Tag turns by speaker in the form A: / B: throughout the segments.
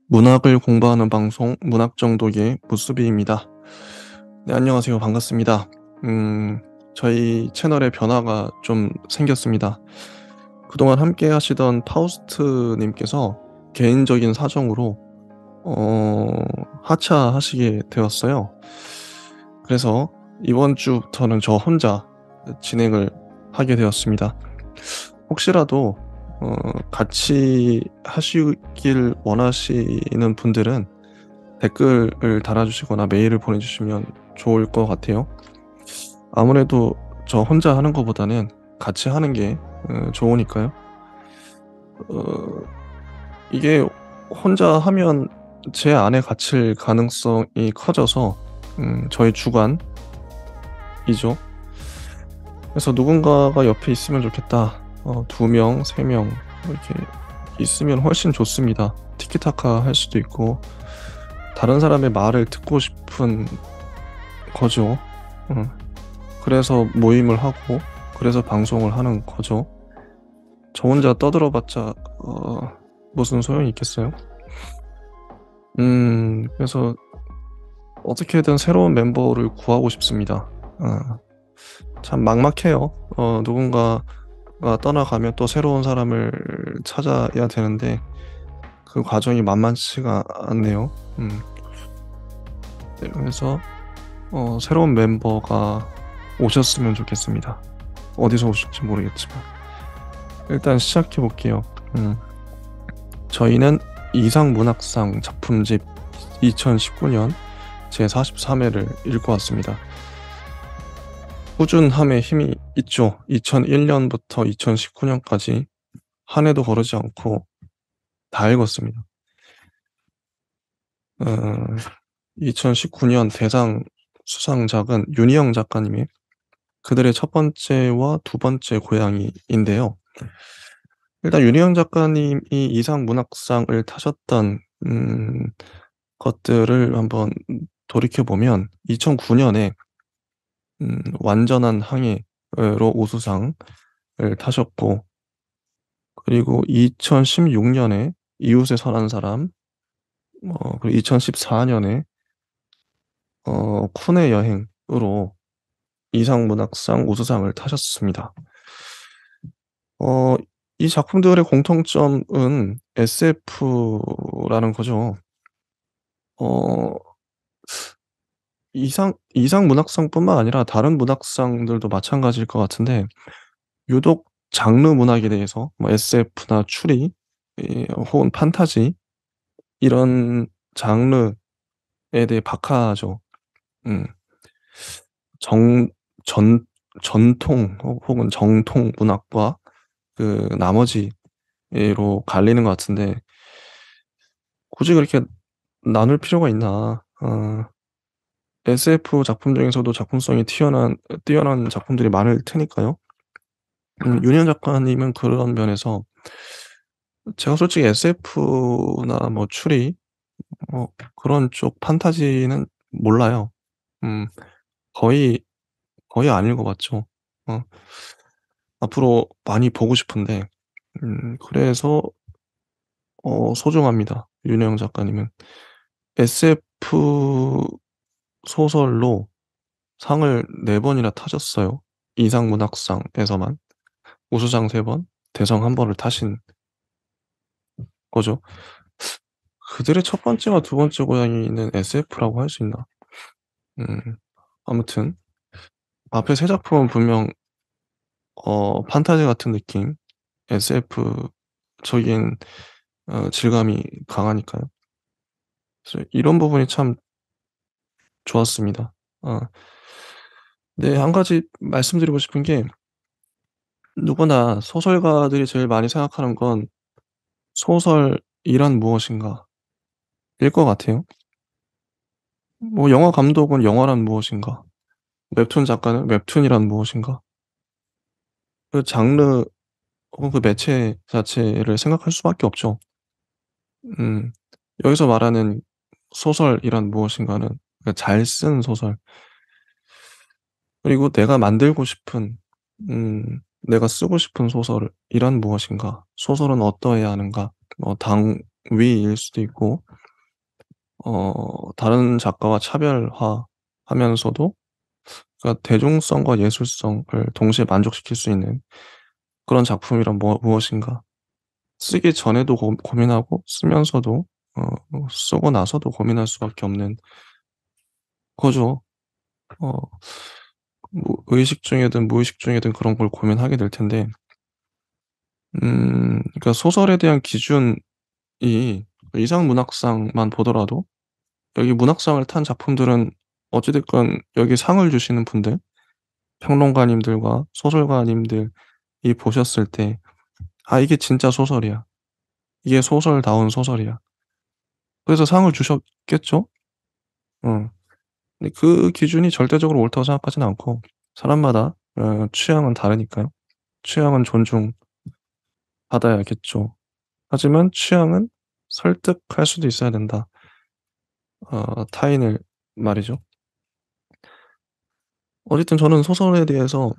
A: 문학을 공부하는 방송 문학정독의 무수비입니다. 네, 안녕하세요. 반갑습니다. 저희 채널에 변화가 좀 생겼습니다. 그동안 함께 하시던 파우스트 님께서 개인적인 사정으로 어 하차하시게 되었어요. 그래서 이번 주부터는 저 혼자 진행을 하게 되었습니다. 혹시라도 같이 하시길 원하시는 분들은 댓글을 달아주시거나 메일을 보내주시면 좋을 것 같아요. 아무래도 저 혼자 하는 것보다는 같이 하는 게 좋으니까요. 어 이게 혼자 하면 제 안에 갇힐 가능성이 커져서 저의 주관이죠. 그래서 '누군가가 옆에 있으면 좋겠다.' 2 명, 3명 이렇게 있으면 훨씬 좋습니다. 티키타카 할 수도 있고 다른 사람의 말을 듣고 싶은 거죠. 음. 그래서 모임을 하고 그래서 방송을 하는 거죠. 저 혼자 떠들어 봤자 무슨 소용이 있겠어요? 그래서 어떻게든 새로운 멤버를 구하고 싶습니다. 참 막막해요. 누군가가 떠나가면 또 새로운 사람을 찾아야 되는데 그 과정이 만만치가 않네요. 네, 그래서 새로운 멤버가 오셨으면 좋겠습니다. 어디서 오실지 모르겠지만 일단 시작해 볼게요. 저희는 이상문학상 작품집 2019년 제43회를 읽고 왔습니다. 꾸준함에 힘이 있죠. 2001년부터 2019년까지 한 해도 거르지 않고 다 읽었습니다. 2019년 대상 수상작은 윤희영 작가님의 그들의 첫 번째와 두 번째 고양이인데요. 일단 윤희영 작가님이 이상문학상을 타셨던 것들을 한번 돌이켜 보면 2009년에 완전한 항해로 우수상을 타셨고, 그리고 2016년에 이웃에 선한 사람, 그리고 2014년에 쿤의 여행으로 이상문학상 우수상을 타셨습니다. 어 이 작품들의 공통점은 SF라는 거죠. 어 이상문학상뿐만 아니라 다른 문학상들도 마찬가지일 것 같은데 유독 장르 문학에 대해서 뭐 SF나 추리 혹은 판타지 이런 장르에 대해 박하죠. 음. 정 전 전통 혹은 정통 문학과 그 나머지로 갈리는 것 같은데 굳이 그렇게 나눌 필요가 있나. SF 작품 중에서도 작품성이 뛰어난 작품들이 많을 테니까요. 윤현 작가님은 그런 면에서 제가 솔직히 SF나 뭐 추리 그런 쪽 판타지는 몰라요. 음 거의, 거의 안 읽어 봤죠. 어 앞으로 많이 보고 싶은데 그래서 소중합니다, 윤영 작가님은. SF 소설로 상을 4 번이나 타셨어요. 이상문학상에서만. 우수상 3 번, 대상 1 번을 타신 거죠. 그들의 첫 번째와 두 번째 고양이는 SF라고 할 수 있나? 음 아무튼 앞에 세 작품은 분명 판타지 같은 느낌, SF적인 질감이 강하니까요. 그래서 이런 부분이 참 좋았습니다. 어 네, 한 가지 말씀드리고 싶은 게 누구나 소설가들이 제일 많이 생각하는 건 '소설이란 무엇인가.'일 것 같아요. 뭐 영화 감독은 '영화란 무엇인가.' 웹툰 작가는 '웹툰이란 무엇인가.' 그 장르 혹은 그 매체 자체를 생각할 수밖에 없죠. 음 여기서 말하는 소설이란 무엇인가는 그 잘 쓴 소설, 그리고 내가 만들고 싶은 내가 쓰고 싶은 소설이란 무엇인가, 소설은 어떠해야 하는가, 당위일 수도 있고 다른 작가와 차별화하면서도 그러니까 대중성과 예술성을 동시에 만족시킬 수 있는 그런 작품이란 무엇인가. 쓰기 전에도 고민하고 쓰면서도 쓰고 나서도 고민할 수밖에 없는 거죠. 어 뭐 의식 중이든 무의식 중이든 그런 걸 고민하게 될 텐데 그러니까 소설에 대한 기준이 이상 문학상만 보더라도 여기 문학상을 탄 작품들은 어찌 됐건 여기 상을 주시는 분들, 평론가님들과 소설가님들이 보셨을 때 '아 이게 진짜 소설이야. 이게 소설다운 소설이야.' 그래서 상을 주셨겠죠? 어. 근데 그 기준이 절대적으로 옳다고 생각하지는 않고 사람마다 취향은 다르니까요. 취향은 존중받아야겠죠. 하지만 취향은 설득할 수도 있어야 된다. 타인을 말이죠. 어쨌든 저는 소설에 대해서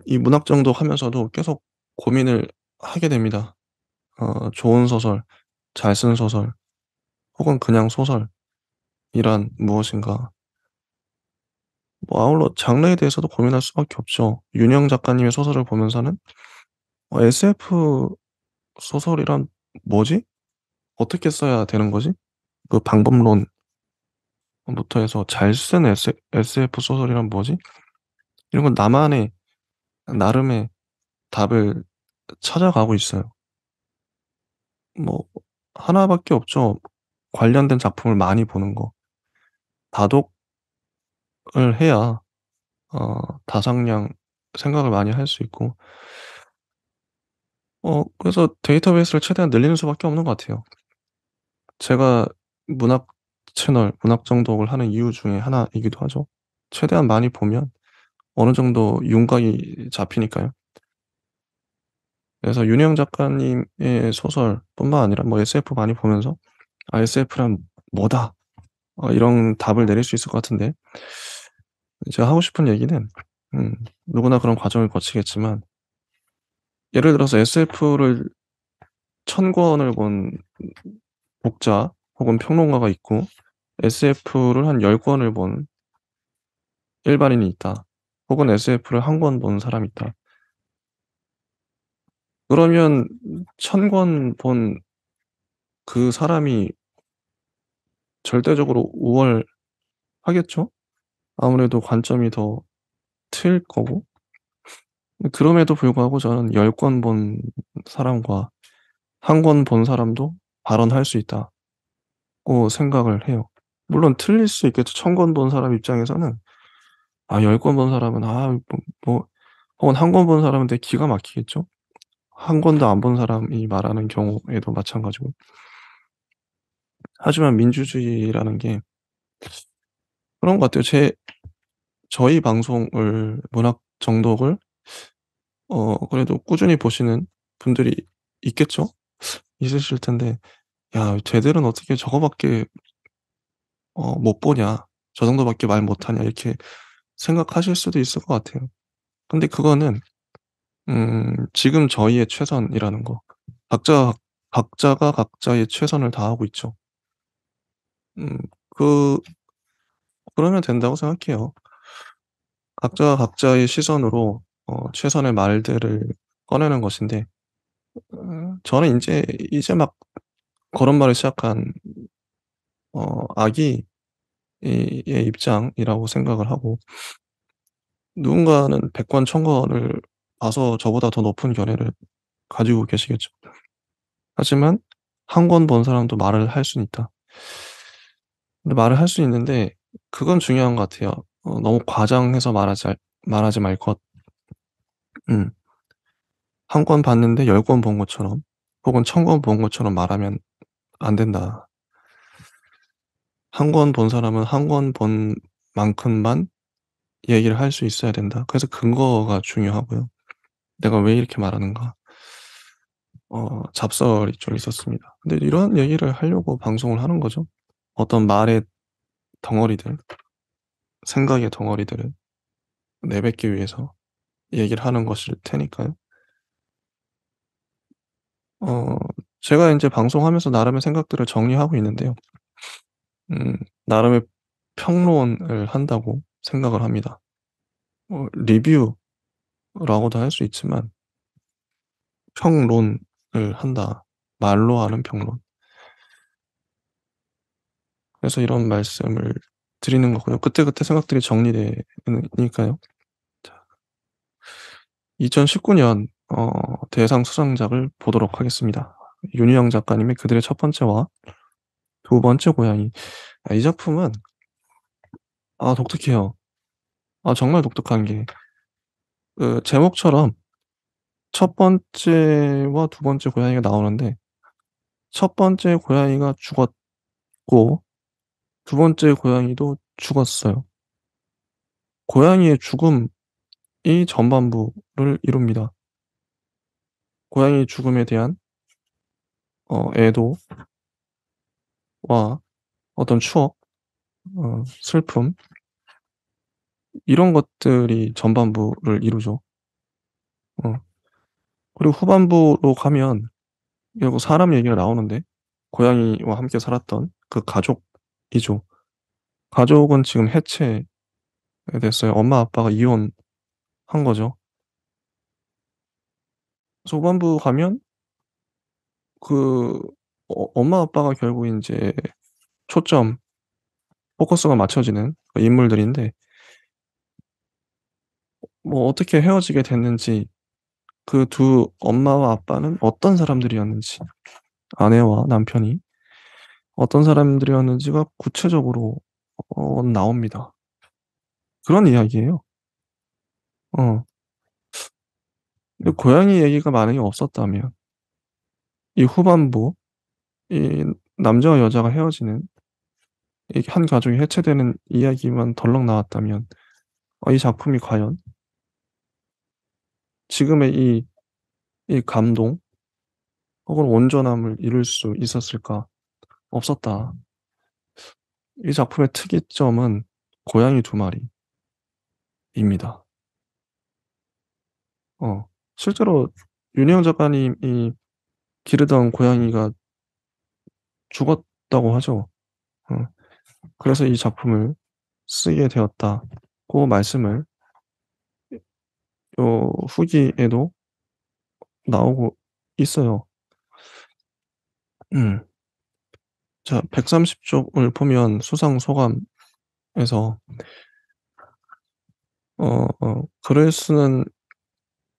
A: 이 문학 정독 하면서도 계속 고민을 하게 됩니다. 좋은 소설, 잘 쓴 소설 혹은 그냥 소설이란 무엇인가. 뭐 아울러 장르에 대해서도 고민할 수밖에 없죠. 윤영 작가님의 소설을 보면서는 'SF 소설이란 뭐지? 어떻게 써야 되는 거지?' 그 방법론부터 해서 '잘 쓴 SF 소설이란 뭐지?' 이런 건 나만의 나름의 답을 찾아가고 있어요. 뭐 하나 밖에 없죠. 관련된 작품을 많이 보는 거. 다독을 해야 다상량 생각을 많이 할 수 있고 그래서 데이터베이스를 최대한 늘리는 수밖에 없는 것 같아요. 제가 문학 채널, 문학 정독을 하는 이유 중에 하나이기도 하죠. 최대한 많이 보면 어느 정도 윤곽이 잡히니까요. 그래서 윤영 작가님의 소설뿐만 아니라 뭐 SF 많이 보면서 '아 SF란 뭐다.' 이런 답을 내릴 수 있을 것 같은데 제가 하고 싶은 얘기는 누구나 그런 과정을 거치겠지만 예를 들어서 SF를 1000권을 본 독자 혹은 평론가가 있고 SF를 한 10 권을 본 일반인이 있다. 혹은 SF를 1권 본 사람이 있다. 그러면 1000권 본 그 사람이 절대적으로 우월하겠죠? 아무래도 관점이 더 트일 거고. 그럼에도 불구하고 저는 10권 본 사람과 1권 본 사람도 발언할 수 있다고 생각을 해요. 물론 틀릴 수 있겠죠. 1000권 본 사람 입장에서는 10권 본 사람은 뭐 혹은 1권 본 사람은 되게 기가 막히겠죠. 1 권도 안 본 사람이 말하는 경우에도 마찬가지고. 하지만 민주주의라는 게 그런 것 같아요. 저희 방송을 문학 정독을 그래도 꾸준히 보시는 분들이 있겠죠? 있으실 텐데 '야 쟤들은 어떻게 저거밖에 못 보냐. 저 정도밖에 말 못하냐.' 이렇게 생각하실 수도 있을 것 같아요. 근데 그거는 지금 저희의 최선이라는 거. 각자가 각자의 최선을 다하고 있죠. 음 그 그러면 된다고 생각해요. 각자가 각자의 시선으로 최선의 말들을 꺼내는 것인데 저는 이제 막 걸음마를 시작한 아기의 입장이라고 생각을 하고 누군가는 100 권, 1000 권을 봐서 저보다 더 높은 견해를 가지고 계시겠죠. 하지만 한 권 본 사람도 말을 할 수는 있다. 근데 말을 할 수 있는데 그건 중요한 것 같아요. 너무 과장해서 말하지 말 것. 음. 한 권 봤는데 10권 본 것처럼 혹은 1000권 본 것처럼 말하면 안 된다. 한 권 본 사람은 한 권 본 만큼만 얘기를 할 수 있어야 된다. 그래서 근거가 중요하고요. '내가 왜 이렇게 말하는가.' 잡설이 좀 있었습니다. 근데 이런 얘기를 하려고 방송을 하는 거죠. 어떤 말의 덩어리들, 생각의 덩어리들을 내뱉기 위해서 얘기를 하는 것일 테니까요. 어 제가 인제 방송하면서 나름의 생각들을 정리하고 있는데요. 음 나름의 평론을 한다고 생각을 합니다. 리뷰라고도 할 수 있지만 평론을 한다. 말로 하는 평론. 그래서 이런 말씀을 드리는 거고요. 그때그때 생각들이 정리되니까요. 자, 2019년 대상 수상작을 보도록 하겠습니다. 윤희영 작가님의 그들의 첫 번째와 두 번째 고양이. 이 작품은 독특해요. 정말 독특한 게 그 제목처럼 첫 번째와 두 번째 고양이가 나오는데 첫 번째 고양이가 죽었고 두 번째 고양이도 죽었어요. 고양이의 죽음이 전반부를 이룹니다. 고양이의 죽음에 대한 애도와 어떤 추억, 슬픔 이런 것들이 전반부를 이루죠. 어 그리고 후반부로 가면 결국 사람 얘기가 나오는데 고양이와 함께 살았던 그 가족이죠. 가족은 지금 해체됐어요. 엄마 아빠가 이혼한 거죠. 그래서 후반부 가면 그 엄마 아빠가 결국 인제 초점 포커스가 맞춰지는 그 인물들인데 뭐 어떻게 헤어지게 됐는지 그 두 엄마와 아빠는 어떤 사람들이었는지 아내와 남편이 어떤 사람들이었는지가 구체적으로 나옵니다. 그런 이야기예요. 어. 근데 고양이 얘기가 만약에 없었다면 이 후반부 이 남자와 여자가 헤어지는 이 한 가족이 해체되는 이야기만 덜렁 나왔다면 이 작품이 과연 지금의 이 감동 혹은 온전함을 이룰 수 있었을까? 없었다. 이 작품의 특이점은 고양이 두 마리입니다. 어 실제로 윤희영 작가님이 기르던 고양이가 죽었다고 하죠. 어 그래서 이 작품을 쓰게 되었다고 말씀을 후기에도 나오고 있어요. 음. 자 130 쪽을 보면 수상 소감에서 글을 쓰는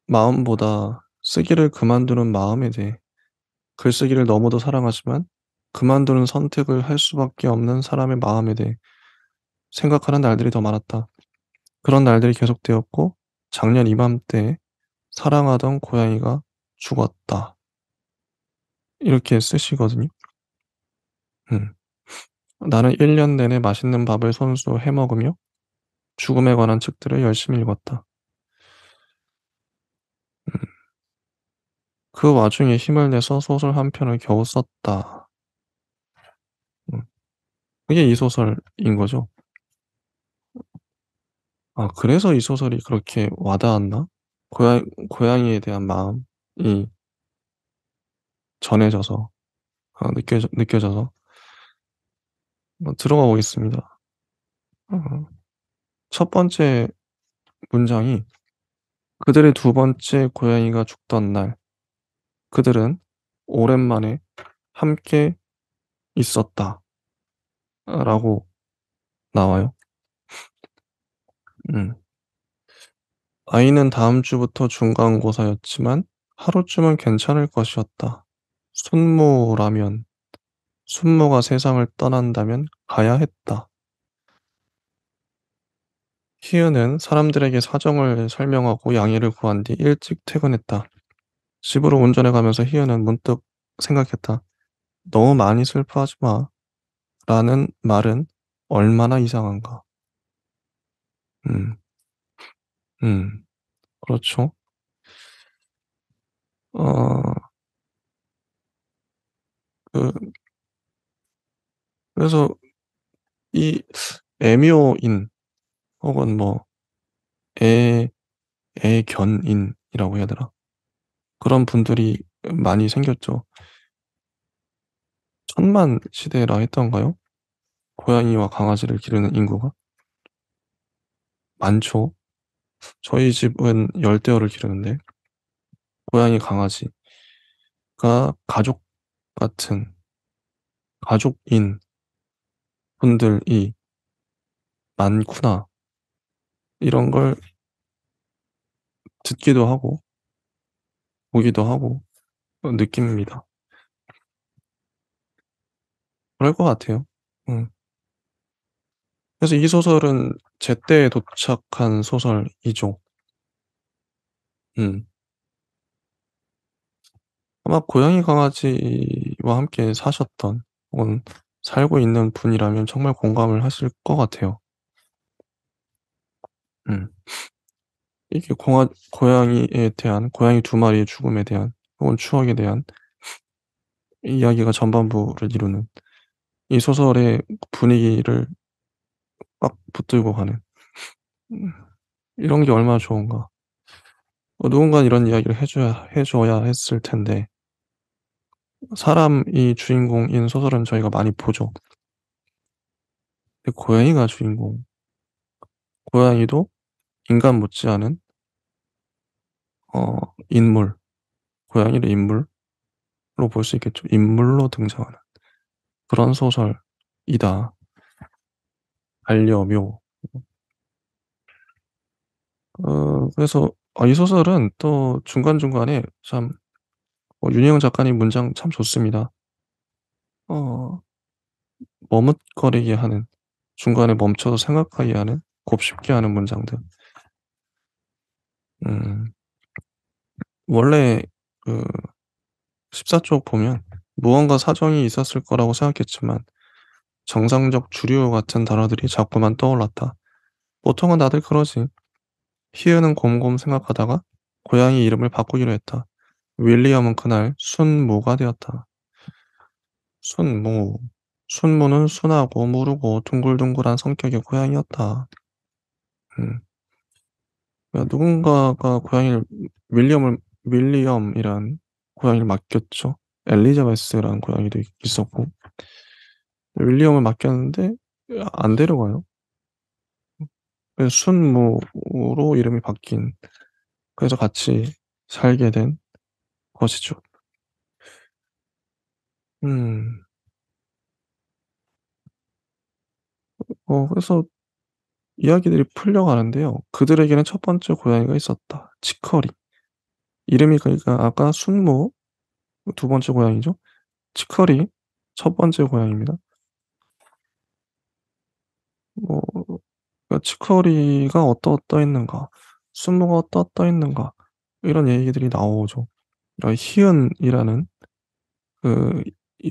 A: 마음보다 쓰기를 그만두는 마음에 대해 글쓰기를 너무도 사랑하지만 그만두는 선택을 할 수밖에 없는 사람의 마음에 대해 생각하는 날들이 더 많았다. 그런 날들이 계속되었고 작년 이맘때에 사랑하던 고양이가 죽었다. 이렇게 쓰시거든요. 음. 나는 1년 내내 맛있는 밥을 손수 해 먹으며 죽음에 관한 책들을 열심히 읽었다. 음. 그 와중에 힘을 내서 소설 한 편을 겨우 썼다. 음. 그게 이 소설인 거죠. 그래서 이 소설이 그렇게 와 닿았나? 고양이에 대한 마음이 전해져서 느껴져서 들어가 보겠습니다. 어 첫 번째 문장이 "그들의 두 번째 고양이가 죽던 날 그들은 오랜만에 함께 있었다." 라고 나와요. 음. "아이는 다음 주부터 중간고사였지만 하루쯤은 괜찮을 것이었다. 순모라면 순모가 세상을 떠난다면 가야 했다." 희은은 사람들에게 사정을 설명하고 양해를 구한 뒤 일찍 퇴근했다. 집으로 운전해 가면서 희은은 문득 생각했다. "너무 많이 슬퍼하지 마. 라는 말은 얼마나 이상한가." 음. 음. 그렇죠. 어 그 그래서 이 애묘인 혹은 뭐 애 애견인이라고 해야 되나? 그런 분들이 많이 생겼죠. 천만 시대라 했던가요? 고양이와 강아지를 기르는 인구가 많죠. 저희 집은 열대어를 기르는데 고양이, 강아지가 가족 같은 가족인 분들이 많구나. 이런 걸 듣기도 하고 보기도 하고 느낍니다. 그럴 것 같아요. 음. 그래서 이 소설은 제때에 도착한 소설이죠. 음. 아마 고양이, 강아지와 함께 사셨던 혹은 살고 있는 분이라면 정말 공감을 하실 것 같아요. 음. 이게 공아 고양이에 대한 고양이 두 마리의 죽음에 대한 혹은 추억에 대한 이야기가 전반부를 이루는 이 소설의 분위기를 막 붙들고 가는 음 이런 게 얼마나 좋은가. 누군가는 이런 이야기를 해 줘야 했을 텐데 사람이 주인공인 소설은 저희가 많이 보죠. 근데 고양이가 주인공, 고양이도 인간 못지않은 어 인물, 고양이를 인물로 볼 수 있겠죠. 인물로 등장하는 그런 소설이다. 반려묘. 그래서 이 소설은 또 중간중간에 참 윤여영 작가님 문장 참 좋습니다. 어 머뭇거리게 하는, 중간에 멈춰서 생각하게 하는, 곱씹게 하는 문장들. 음 원래 그 14쪽 보면 무언가 사정이 있었을 거라고 생각했지만 정상적 주류 같은 단어들이 자꾸만 떠올랐다. 보통은 다들 그러지. 희은은 곰곰 생각하다가 고양이 이름을 바꾸기로 했다. 윌리엄은 그날 순모가 되었다. 순모. 순모는 순하고 무르고 둥글둥글한 성격의 고양이였다. 음. 그러니까 누군가가 고양이를 윌리엄이란 고양이를 맡겼죠. 엘리자베스라는 고양이도 있었고 윌리엄을 맡겼는데 안 데려가요. 그래서 순모로 이름이 바뀐, 그래서 같이 살게 된 것이죠. 음. 그래서 이야기들이 풀려가는데요. 그들에게는 첫 번째 고양이가 있었다. 치커리. 이름이 그러니까 아까 순모 두 번째 고양이죠. 치커리 첫 번째 고양이입니다. 뭐 그러니까 치커리가 어떠어떠했는가, 순모가 어떠어떠했는가 이런 얘기들이 나오죠. 희은이라는 그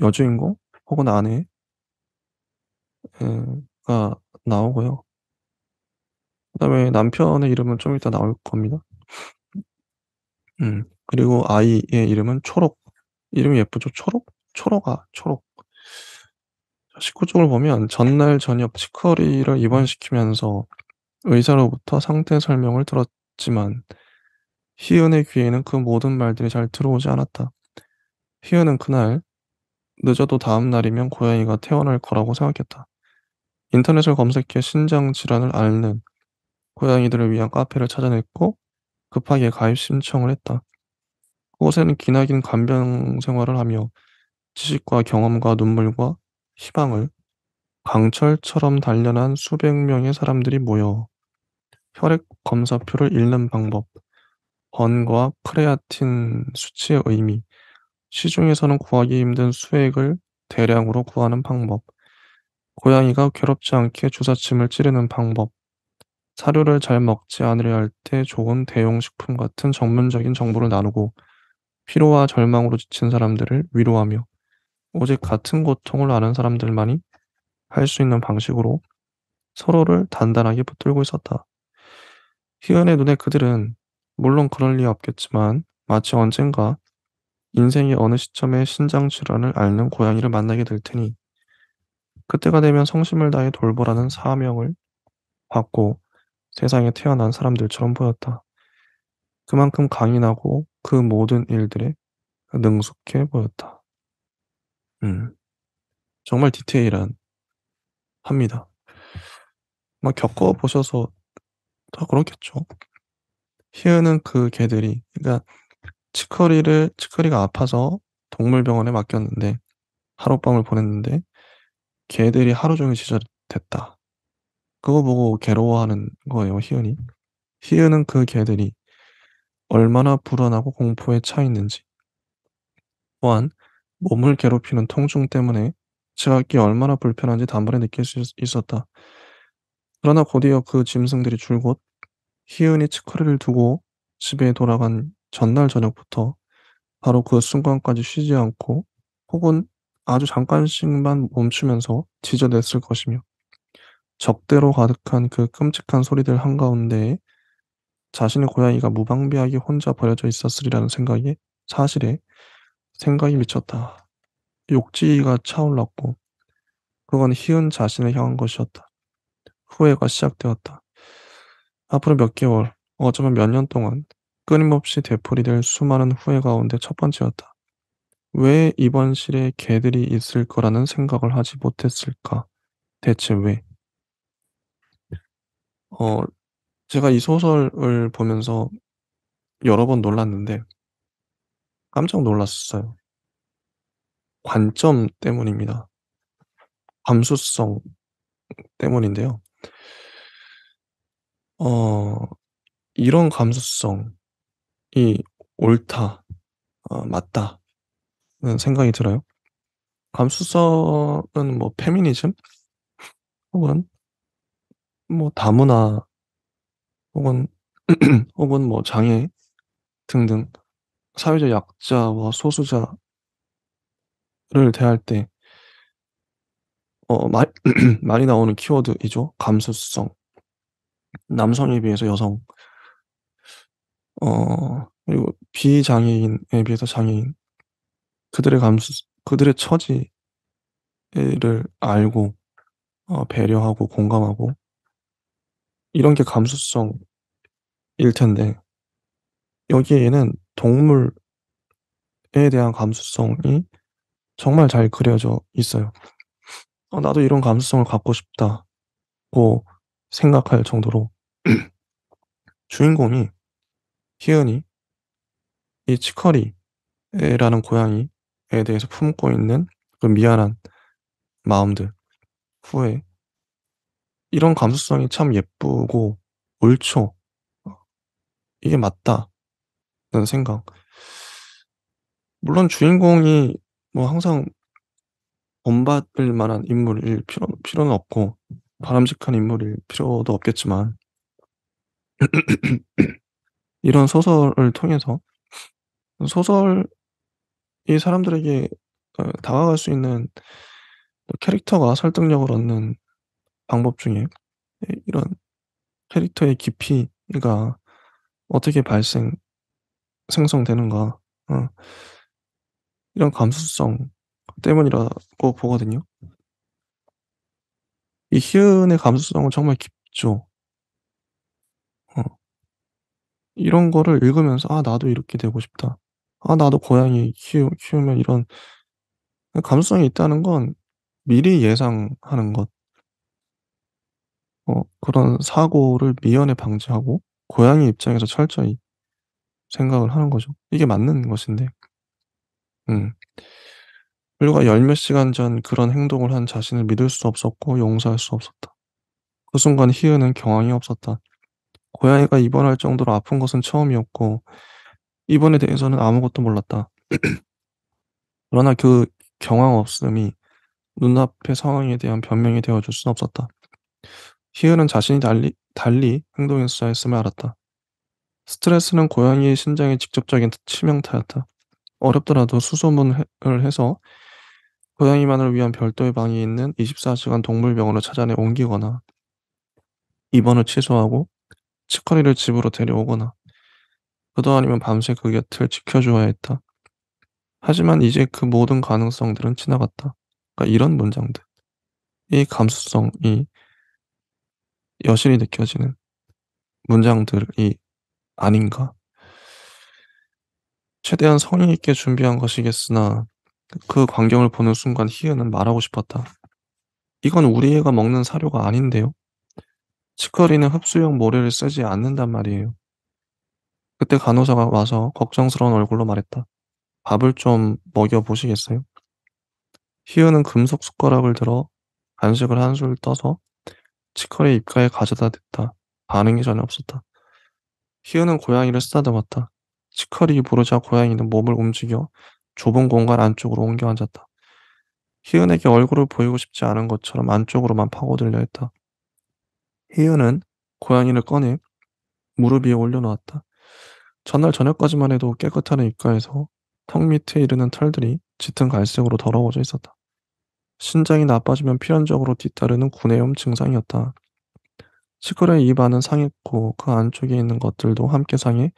A: 여주인공 혹은 아내 가 나오고요. 그다음에 남편의 이름은 좀 이따 나올 겁니다. 그리고 아이의 이름은 초록. 이름이 예쁘죠? 초록? 초록아, 초록. 19 쪽을 보면 전날 저녁 치커리를 입원시키면서 의사로부터 상태 설명을 들었지만 희은의 귀에는 그 모든 말들이 잘 들어오지 않았다. 희은은 그날 늦어도 다음 날이면 고양이가 태어날 거라고 생각했다. 인터넷을 검색해 신장 질환을 앓는 고양이들을 위한 카페를 찾아냈고 급하게 가입 신청을 했다. 그곳에는 기나긴 간병 생활을 하며 지식과 경험과 눈물과 희망을 강철처럼 단련한 수백 명의 사람들이 모여 혈액 검사표를 읽는 방법, 번거와 크레아틴 수치의 의미, 시중에서는 구하기 힘든 수액을 대량으로 구하는 방법, 고양이가 괴롭지 않게 주사침을 찌르는 방법, 사료를 잘 먹지 않으려 할 때 좋은 대용식품 같은 전문적인 정보를 나누고 피로와 절망으로 지친 사람들을 위로하며 오직 같은 고통을 아는 사람들만이 할 수 있는 방식으로 서로를 단단하게 붙들고 있었다. 희은의 눈에 그들은 물론 그럴 리 없겠지만 마치 언젠가 인생의 어느 시점에 신장 질환을 앓는 고양이를 만나게 될 테니 그때가 되면 성심을 다해 돌보라는 사명을 받고 세상에 태어난 사람들처럼 보였다. 그만큼 강인하고 그 모든 일들에 능숙해 보였다. 음, 정말 디테일한 합니다. 막 겪어 보셔서 더 그렇겠죠. 희은은 그 개들이, 그러니까 치커리가 아파서 동물병원에 맡겼는데 하룻밤을 보냈는데 개들이 하루 종일 지저댔다. 그거 보고 괴로워하는 거예요, 희은이. 희은은 그 개들이 얼마나 불안하고 공포에 차 있는지, 또한 몸을 괴롭히는 통증 때문에 지갑기 얼마나 불편한지 단번에 느낄 수 있었다. 그러나 곧이어 그 짐승들이 줄곧 희은이 치커리를 두고 집에 돌아간 전날 저녁부터 바로 그 순간까지 쉬지 않고 혹은 아주 잠깐씩만 멈추면서 지저댔을 것이며, 적대로 가득한 그 끔찍한 소리들 한가운데에 자신의 고양이가 무방비하게 혼자 버려져 있었으리라는 사실에 생각이 미쳤다. 욕지가 차올랐고 그건 희은 자신을 향한 것이었다. 후회가 시작되었다. 앞으로 몇 개월, 어쩌면 몇 년 동안 끊임없이 되풀이될 수많은 후회 가운데 첫 번째였다. 왜 이번 실에 개들이 있을 거라는 생각을 하지 못했을까? 대체 왜? 어, 제가 이 소설을 보면서 여러 번 놀랐는데 깜짝 놀랐어요. 관점 때문입니다. 감수성 때문인데요. 어, 이런 감수성이 옳다, 맞다는 생각이 들어요. 감수성은 뭐 페미니즘 혹은 뭐 다문화 혹은 혹은 뭐 장애 등등 사회적 약자와 소수자를 대할 때 마 많이 나오는 키워드이죠. 감수성. 남성에 비해서 여성, 그리고 비장애인에 비해서 장애인, 그들의 처지를 알고 배려하고 공감하고, 이런 게 감수성일 텐데 여기에는 동물에 대한 감수성이 정말 잘 그려져 있어요. '나도 이런 감수성을 갖고 싶다.'고 생각할 정도로 주인공이, 희은이, 이 치커리라는 고양이에 대해서 품고 있는 그 미안한 마음들, 후회, 이런 감수성이 참 예쁘고 옳죠. 어 '이게 맞다.'는 생각. 물론 주인공이 뭐 항상 본받을 만한 인물일 필요는 없고 바람직한 인물일 필요도 없겠지만, 이런 소설을 통해서 소설이 사람들에게 다가갈 수 있는 캐릭터가 설득력을 얻는 방법 중에 이런 캐릭터의 깊이가 어떻게 생성되는가, 어 이런 감수성 때문이라고 보거든요. 이 희은의 감수성은 정말 깊죠. 어 이런 거를 읽으면서 '아 나도 이렇게 되고 싶다. 아 나도 고양이 키우면 이런' 감수성이 있다는 건 미리 예상하는 것, 그런 사고를 미연에 방지하고 고양이 입장에서 철저히 생각을 하는 거죠. 이게 맞는 것인데. 음. 불과 열 몇 시간 전 그런 행동을 한 자신을 믿을 수 없었고 용서할 수 없었다. 그 순간 희은은 경황이 없었다. 고양이가 입원할 정도로 아픈 것은 처음이었고 입원에 대해서는 아무것도 몰랐다. 그러나 그 경황 없음이 눈앞의 상황에 대한 변명이 되어 줄 수는 없었다. 희은은 자신이 달리 행동했어야 했음을 알았다. 스트레스는 고양이의 신장에 직접적인 치명타였다. 어렵더라도 수소문을 해서 고양이만을 위한 별도의 방이 있는 24시간 동물병원을 찾아내 옮기거나 입원을 취소하고 치커리를 집으로 데려오거나, 그도 아니면 밤새 그 곁을 지켜주어야 했다. 하지만 이제 그 모든 가능성들은 지나갔다. 그러니까 이런 문장들. 이 감수성이 여실히 느껴지는 문장들이 아닌가. 최대한 성의 있게 준비한 것이겠으나 그 광경을 보는 순간 희은은 말하고 싶었다. "이건 우리 애가 먹는 사료가 아닌데요." 치커리는 흡수용 모래를 쓰지 않는단 말이에요. 그때 간호사가 와서 걱정스러운 얼굴로 말했다. "밥을 좀 먹여 보시겠어요?" 희은은 금속 숟가락을 들어 간식을 한 술 떠서 치커리 입가에 가져다 댔다. 반응이 전혀 없었다. 희은은 고양이를 쓰다듬었다. 치커리 부르자 고양이는 몸을 움직여 좁은 공간 안쪽으로 옮겨 앉았다. 희은에게 얼굴을 보이고 싶지 않은 것처럼 안쪽으로만 파고들려 했다. 희은은 고양이를 꺼내 무릎 위에 올려놓았다. 전날 저녁까지만 해도 깨끗한 입가에서 턱 밑에 이르는 털들이 짙은 갈색으로 더러워져 있었다. 신장이 나빠지면 필연적으로 뒤따르는 구내염 증상이었다. 치커리의 입 안은 상했고 그 안쪽에 있는 것들도 함께 상해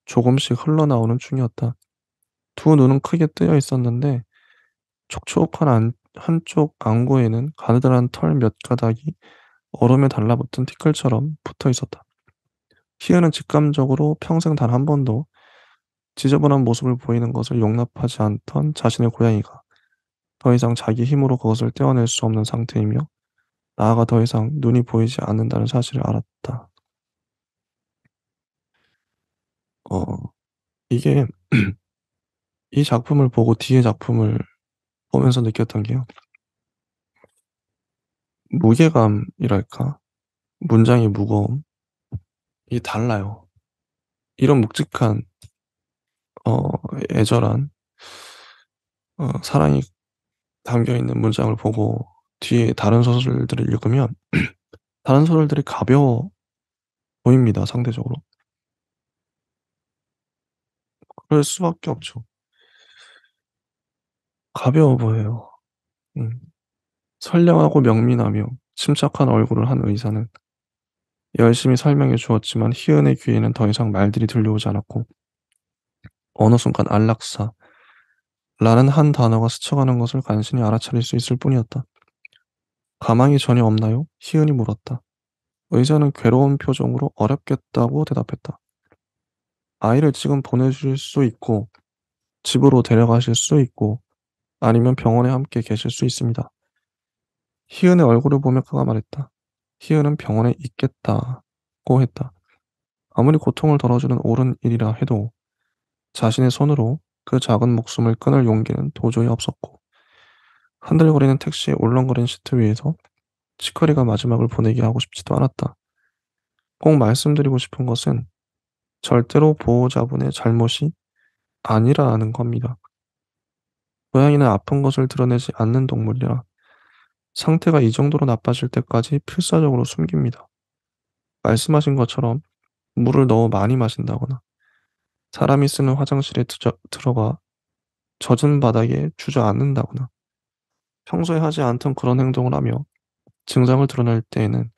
A: 조금씩 흘러나오는 중이었다. 두 눈은 크게 뜨여 있었는데 촉촉한 한쪽 안구에는 가느다란 털 몇 가닥이 얼음에 달라붙은 티끌처럼 붙어 있었다. 희은은 직감적으로 평생 단 한 번도 지저분한 모습을 보이는 것을 용납하지 않던 자신의 고양이가 더 이상 자기 힘으로 그것을 떼어낼 수 없는 상태이며 나아가 더 이상 눈이 보이지 않는다는 사실을 알았다. 어, 이게 이 작품을 보고 뒤의 작품을 보면서 느꼈던 게요. 무게감이랄까? 문장의 무거움? 이 달라요. 이런 묵직한, 어, 애절한, 사랑이 담겨 있는 문장을 보고 뒤에 다른 소설들을 읽으면 다른 소설들이 가벼워 보입니다, 상대적으로. 그럴 수밖에 없죠. 가벼워 보여요. 음. 선량하고 명민하며 침착한 얼굴을 한 의사는 열심히 설명해 주었지만 희은의 귀에는 더 이상 말들이 들려오지 않았고 어느 순간 안락사 라는 한 단어가 스쳐가는 것을 간신히 알아차릴 수 있을 뿐이었다. 가망이 전혀 없나요? 희은이 물었다. 의사는 괴로운 표정으로 어렵겠다고 대답했다. 아이를 지금 보내주실 수 있고 집으로 데려가실 수 있고 아니면 병원에 함께 계실 수 있습니다. 희은의 얼굴을 보며 그가 말했다. 희은은 병원에 있겠다고 했다. 아무리 고통을 덜어주는 옳은 일이라 해도 자신의 손으로 그 작은 목숨을 끊을 용기는 도저히 없었고 흔들거리는 택시의 울렁거린 시트 위에서 치커리가 마지막을 보내게 하고 싶지도 않았다. 꼭 말씀드리고 싶은 것은 절대로 보호자분의 잘못이 아니라는 겁니다. 고양이는 아픈 것을 드러내지 않는 동물이라 상태가 이 정도로 나빠질 때까지 필사적으로 숨깁니다. 말씀하신 것처럼 물을 너무 많이 마신다거나 사람이 쓰는 화장실에 들어가 젖은 바닥에 주저앉는다거나 평소에 하지 않던 그런 행동을 하며 증상을 드러낼 때에는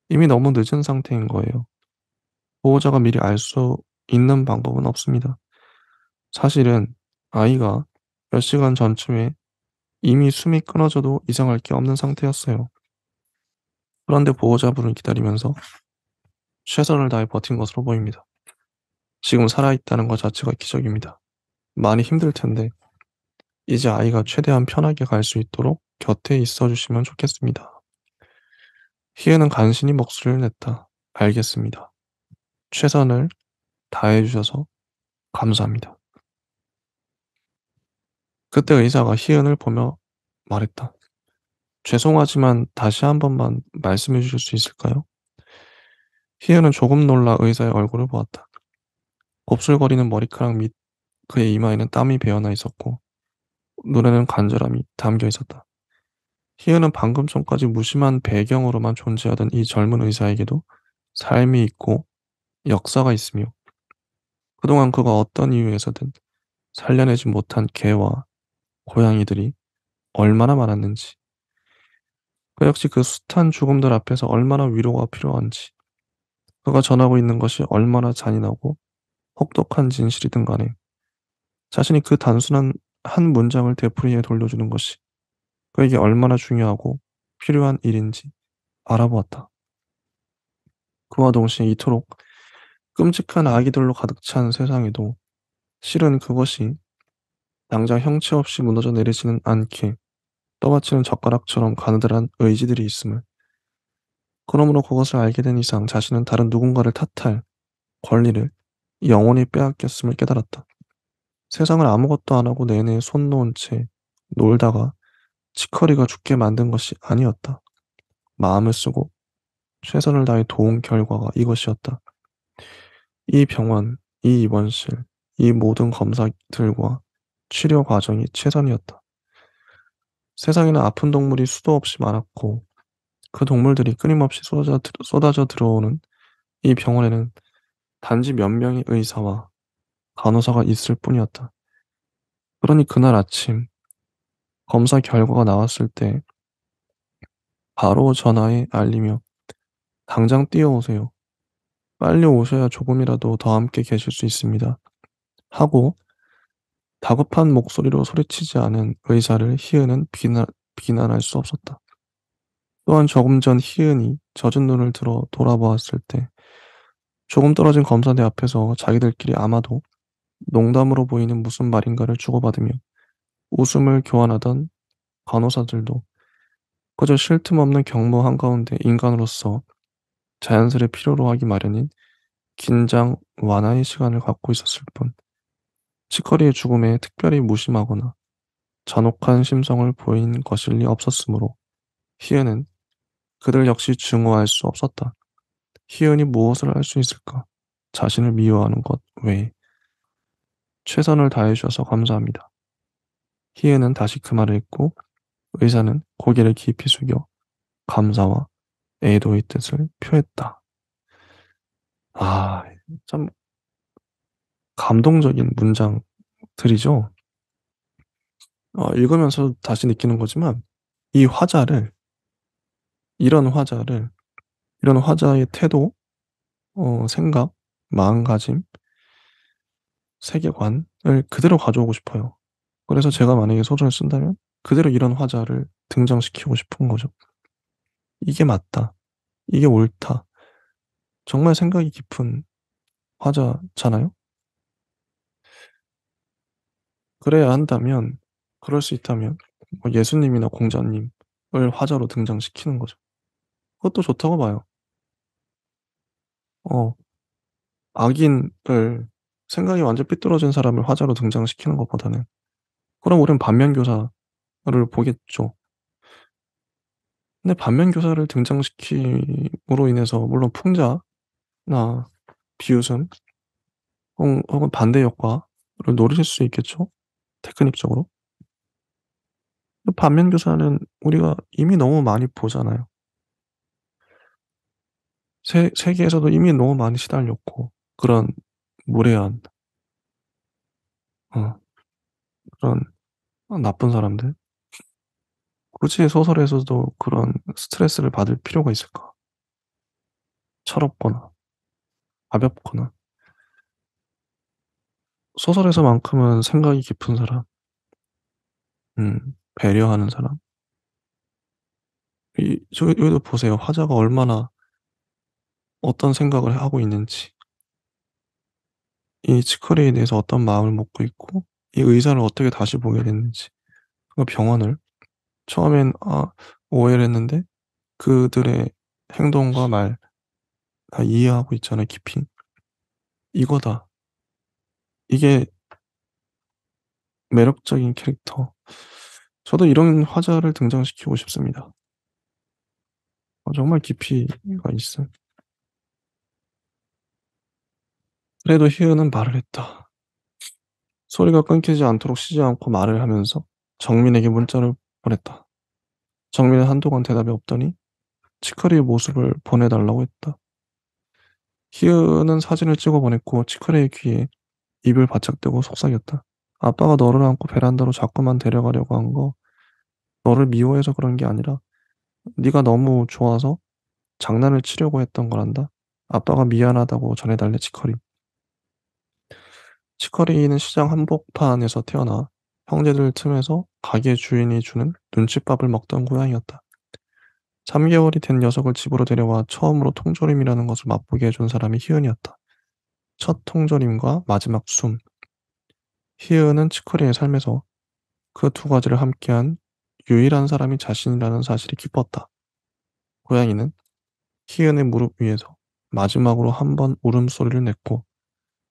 A: 이미 너무 늦은 상태인 거예요. 보호자가 미리 알 수 있는 방법은 없습니다. 사실은 아이가 몇 시간 전쯤에 이미 숨이 끊어져도 이상할 게 없는 상태였어요. 그런데 보호자분을 기다리면서 최선을 다해 버틴 것으로 보입니다. 지금 살아있다는 것 자체가 기적입니다. 많이 힘들 텐데 이제 아이가 최대한 편하게 갈 수 있도록 곁에 있어 주시면 좋겠습니다. 희애는 간신히 목소리를 냈다. 알겠습니다. 최선을 다해 주셔서 감사합니다. 그때 의사가 희은을 보며 말했다. 죄송하지만 다시 한 번만 말씀해 주실 수 있을까요? 희은은 조금 놀라 의사의 얼굴을 보았다. 곱슬거리는 머리카락 밑 그의 이마에는 땀이 배어나 있었고 눈에는 간절함이 담겨 있었다. 희은은 방금 전까지 무심한 배경으로만 존재하던 이 젊은 의사에게도 삶이 있고 역사가 있으며 그동안 그가 어떤 이유에서든 살려내지 못한 개와 고양이들이 얼마나 많았는지 그 역시 그 숱한 죽음들 앞에서 얼마나 위로가 필요한지 그가 전하고 있는 것이 얼마나 잔인하고 혹독한 진실이든 간에 자신이 그 단순한 한 문장을 되풀이해 돌려주는 것이 그에게 얼마나 중요하고 필요한 일인지 알아보았다. 그와 동시에 이토록 끔찍한 아기들로 가득 찬 세상에도 실은 그것이 당장 형체 없이 무너져 내리지는 않게 떠받치는 젓가락처럼 가느다란 의지들이 있음을, 그러므로 그것을 알게 된 이상 자신은 다른 누군가를 탓할 권리를 영원히 빼앗겼음을 깨달았다. 세상을 아무것도 안 하고 내내 손 놓은 채 놀다가 치커리가 죽게 만든 것이 아니었다. 마음을 쓰고 최선을 다해 도운 결과가 이것이었다. 이 병원, 이 입원실, 이 모든 검사들과 치료 과정이 최선이었다. 세상에는 아픈 동물이 수도 없이 많았고 그 동물들이 끊임없이 쏟아져 들어오는 이 병원에는 단지 몇 명의 의사와 간호사가 있을 뿐이었다. 그러니 그날 아침 검사 결과가 나왔을 때 바로 전화에 알리며 "당장 뛰어오세요. 빨리 오셔야 조금이라도 더 함께 계실 수 있습니다." 하고 다급한 목소리로 소리치지 않은 의사를 희은은 비난할 수 없었다. 또한 조금 전 희은이 젖은 눈을 들어 돌아보았을 때 조금 떨어진 검사대 앞에서 자기들끼리 아마도 농담으로 보이는 무슨 말인가를 주고받으며 웃음을 교환하던 간호사들도 그저 쉴 틈 없는 경무 한가운데 인간으로서 자연스레 필요로 하기 마련인 긴장 완화의 시간을 갖고 있었을 뿐, 치커리의 죽음에 특별히 무심하거나 잔혹한 심성을 보인 것일 리 없었으므로 희은은 그들 역시 증오할 수 없었다. 희은이 무엇을 할 수 있을까? 자신을 미워하는 것 외에. 최선을 다해 주셔서 감사합니다. 희은은 다시 그 말을 했고 의사는 고개를 깊이 숙여 감사와 애도의 뜻을 표했다. 아, 참 감동적인 문장들이죠. 읽으면서 다시 느끼는 거지만 이 화자를, 이런 화자를, 이런 화자의 태도, 생각, 마음가짐, 세계관을 그대로 가져오고 싶어요. 그래서 제가 만약에 소설을 쓴다면 그대로 이런 화자를 등장시키고 싶은 거죠. 이게 맞다. 이게 옳다. 정말 생각이 깊은 화자잖아요. 그래야 한다면, 그럴 수 있다면 뭐 예수님이나 공자님을 화자로 등장시키는 거죠. 그것도 좋다고 봐요. 어 악인을, 생각이 완전 삐뚤어진 사람을 화자로 등장시키는 것보다는, 그럼 우린 반면교사를 보겠죠. 근데 반면교사를 등장시킴으로 인해서 물론 풍자나 비웃음, 혹은 반대 효과를 노리실 수 있겠죠, 테크닉적으로. 근데 반면교사는 우리가 이미 너무 많이 보잖아요. 세계에서도 이미 너무 많이 시달렸고, 그런 무례한, 어 그런 나쁜 사람들. 굳이 소설에서도 그런 스트레스를 받을 필요가 있을까? 철없거나 가볍거나. 소설에서만큼은 생각이 깊은 사람, 배려하는 사람. 여기도 보세요. 화자가 얼마나 어떤 생각을 하고 있는지, 이 치커리에 대해서 어떤 마음을 먹고 있고, 이 의사를 어떻게 다시 보게 됐는지, 그 병원을 처음엔 오해를 했는데 그들의 행동과 말 다 이해하고 있잖아요, 깊이. 이거다. 이게 매력적인 캐릭터. 저도 이런 화자를 등장시키고 싶습니다. 정말 깊이가 있어요. 그래도 희은은 말을 했다. 소리가 끊기지 않도록 쉬지 않고 말을 하면서 정민에게 문자를 보냈다. 정민은 한동안 대답이 없더니 치커리의 모습을 보내달라고 했다. 희은은 사진을 찍어 보냈고 치커리의 귀에 입을 바짝 대고 속삭였다. 아빠가 너를 안고 베란다로 자꾸만 데려가려고 한 거 너를 미워해서 그런 게 아니라 네가 너무 좋아서 장난을 치려고 했던 거란다. 아빠가 미안하다고 전해달래, 치커리. 치커리는 시장 한복판에서 태어나 형제들 틈에서 가게 주인이 주는 눈칫밥을 먹던 고양이였다. 3개월이 된 녀석을 집으로 데려와 처음으로 통조림이라는 것을 맛보게 해준 사람이 희은이었다. 첫 통조림과 마지막 숨. 희은은 치커리의 삶에서 그 두 가지를 함께한 유일한 사람이 자신이라는 사실이 기뻤다. 고양이는 희은의 무릎 위에서 마지막으로 한 번 울음소리를 냈고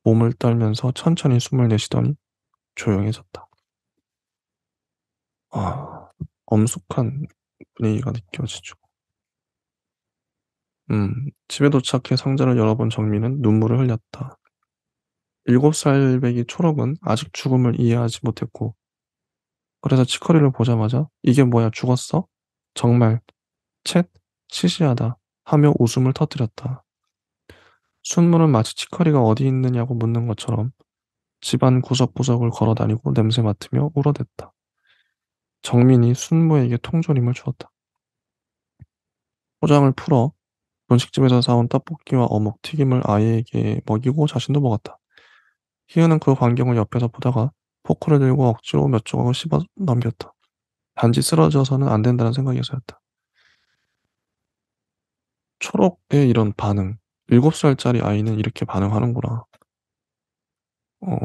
A: 몸을 떨면서 천천히 숨을 내쉬더니 조용해졌다. 아, 엄숙한 분위기가 느껴지죠. 집에 도착해 상자를 열어본 정민은 눈물을 흘렸다. 7살 배기 초록은 아직 죽음을 이해하지 못했고, 그래서 치커리를 보자마자 이게 뭐야 죽었어? 정말 챗 시시하다 하며 웃음을 터뜨렸다. 순무는 마치 치커리가 어디 있느냐고 묻는 것처럼 집안 구석구석을 걸어다니고 냄새 맡으며 울어댔다. 정민이 순무에게 통조림을 주었다. 포장을 풀어 분식집에서 사온 떡볶이와 어묵 튀김을 아이에게 먹이고 자신도 먹었다. 희은은 그 광경을 옆에서 보다가 포크를 들고 억지로 몇 조각을 씹어 넘겼다. 단지 쓰러져서는 안 된다는 생각에서였다. 초록의 이런 반응. 7살짜리 아이는 이렇게 반응하는구나. 어,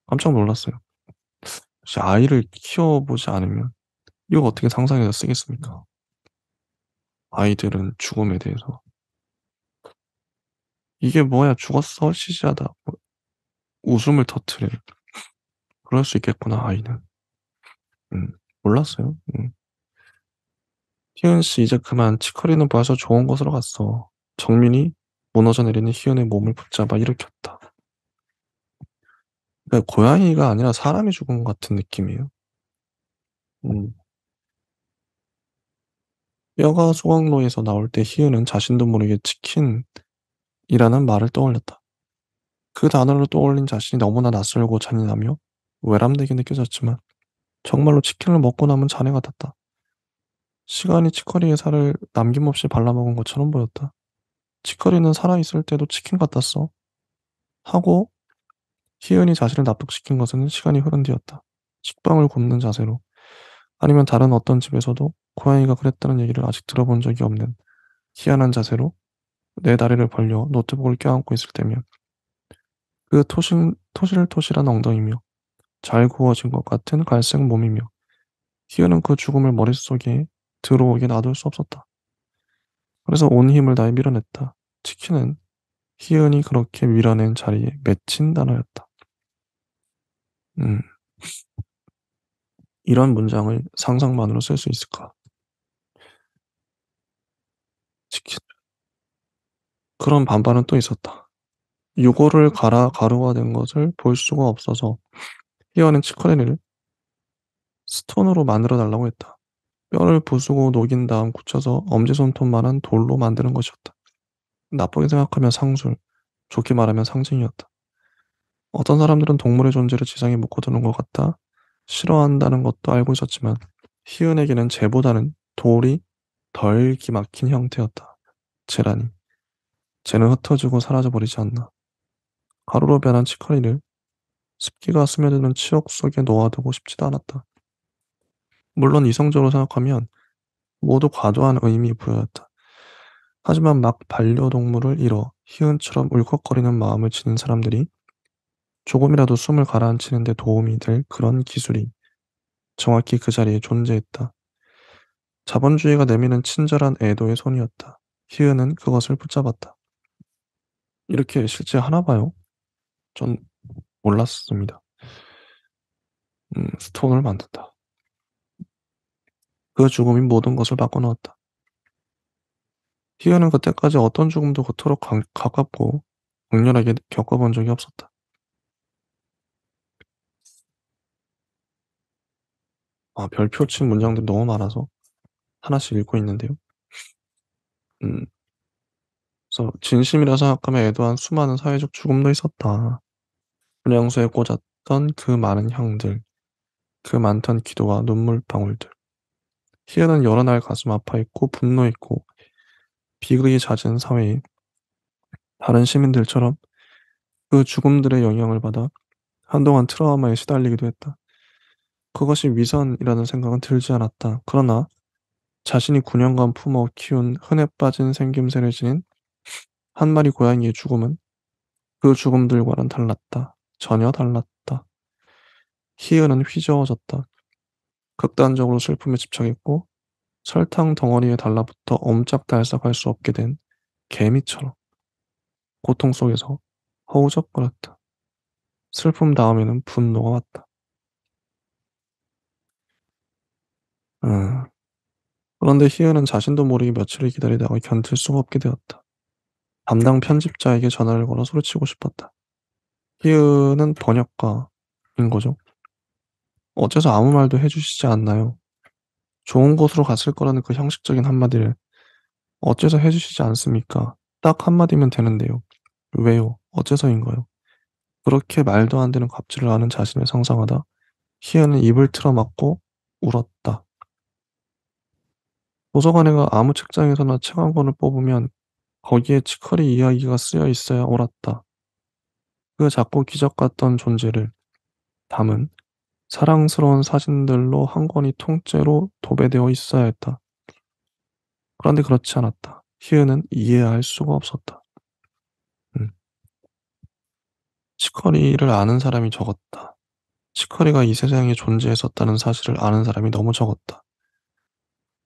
A: 깜짝 놀랐어요. 혹시 아이를 키워보지 않으면 이거 어떻게 상상해서 쓰겠습니까? 아이들은 죽음에 대해서. 이게 뭐야, 죽었어? 시시하다. 뭐, 웃음을 터트려. 그럴 수 있겠구나, 아이는. 음, 몰랐어요. 희은 씨, 이제 그만. 치커리는 벌써 좋은 곳으로 갔어. 정민이 무너져 내리는 희은의 몸을 붙잡아 일으켰다. 그러니까 고양이가 아니라 사람이 죽은 것 같은 느낌이에요. 음, 뼈가 소각로에서 나올 때 희은은 자신도 모르게 치킨이라는 말을 떠올렸다. 그 단어를 떠올린 자신이 너무나 낯설고 잔인하며 외람되게 느껴졌지만 정말로 치킨을 먹고 남은 자네 같았다. 시간이 치커리의 살을 남김없이 발라먹은 것처럼 보였다. 치커리는 살아있을 때도 치킨 같았어. 하고 희은이 자신을 납득시킨 것은 시간이 흐른 뒤였다. 식빵을 굽는 자세로 아니면 다른 어떤 집에서도 고양이가 그랬다는 얘기를 아직 들어본 적이 없는 희한한 자세로 내 다리를 벌려 노트북을 껴안고 있을 때면 그 토실토실한 엉덩이며 잘 구워진 것 같은 갈색 몸이며 희은은 그 죽음을 머릿속에 들어오게 놔둘 수 없었다. 그래서 온 힘을 다해 밀어냈다. 치킨은 희은이 그렇게 밀어낸 자리에 맺힌 단어였다. 음, 이런 문장을 상상만으로 쓸 수 있을까? 치킨. 그런 반발은 또 있었다. 유골을 갈아 가루가 된 것을 볼 수가 없어서 희연은 치커리를 스톤으로 만들어 달라고 했다. 뼈를 부수고 녹인 다음 굳혀서 엄지손톱만한 돌로 만드는 것이었다. 나쁘게 생각하면 상술, 좋게 말하면 상징이었다. 어떤 사람들은 동물의 존재를 지상에 묻고두는 것 같다 싫어한다는 것도 알고 있었지만 희은에게는 쟤보다는 돌이 덜 기막힌 형태였다. 쟤라니. 쟤는 흩어지고 사라져 버리지 않나. 가루로 변한 치커리를 습기가 스며드는 치욕 속에 놓아두고 싶지도 않았다. 물론 이성적으로 생각하면 모두 과도한 의미 부여였다. 하지만 막 반려동물을 잃어 희은처럼 울컥거리는 마음을 지닌 사람들이 조금이라도 숨을 가라앉히는 데 도움이 될 그런 기술이 정확히 그 자리에 존재했다. 자본주의가 내미는 친절한 애도의 손이었다. 희은은 그것을 붙잡았다. 이렇게 실제 하나 봐요? 전 몰랐습니다. 스톤을 만든다. 그 죽음이 모든 것을 바꿔놓았다. 희은은 그때까지 어떤 죽음도 그토록 가깝고 강렬하게 겪어본 적이 없었다. 아, 별표 친 문장들이 너무 많아서 하나씩 읽고 있는데요. 음, 그래서 진심이라 생각하며 애도한 수많은 사회적 죽음도 있었다. 분향소에 꽂았던 그 많은 향들, 그 많던 기도와 눈물방울들. 희은은 여러 날 가슴 아파했고 분노했고 비극이 잦은 사회에 다른 시민들처럼 그 죽음들의 영향을 받아 한동안 트라우마에 시달리기도 했다. 그것이 위선이라는 생각은 들지 않았다. 그러나 자신이 9년간 품어 키운 흔해 빠진 생김새를 지닌 한 마리 고양이의 죽음은 그 죽음들과는 달랐다. 전혀 달랐다. 희은은 휘저어졌다. 극단적으로 슬픔에 집착했고 설탕 덩어리에 달라붙어 옴짝달싹할 수 없게 된 개미처럼 고통 속에서 허우적거렸다. 슬픔 다음에는 분노가 왔다. 음. 그런데 희은은 자신도 모르게 며칠을 기다리다가 견딜 수가 없게 되었다. 담당 편집자에게 전화를 걸어 소리치고 싶었다. 희은은 번역가인 거죠. 어째서 아무 말도 해주시지 않나요? 좋은 곳으로 갔을 거라는 그 형식적인 한마디를 어째서 해주시지 않습니까? 딱 한마디면 되는데요. 왜요? 어째서인가요? 그렇게 말도 안 되는 갑질을 하는 자신을 상상하다 희은은 입을 틀어막고 울었다. 도서관에 가 아무 책장에서나 책 한 권을 뽑으면 거기에 치커리 이야기가 쓰여 있어야 옳았다. 그 작고 기적 같던 존재를 담은 사랑스러운 사진들로 한 권이 통째로 도배되어 있어야 했다. 그런데 그렇지 않았다. 희은은 이해할 수가 없었다. 음. 치커리를 아는 사람이 적었다. 치커리가 이 세상에 존재했었다는 사실을 아는 사람이 너무 적었다.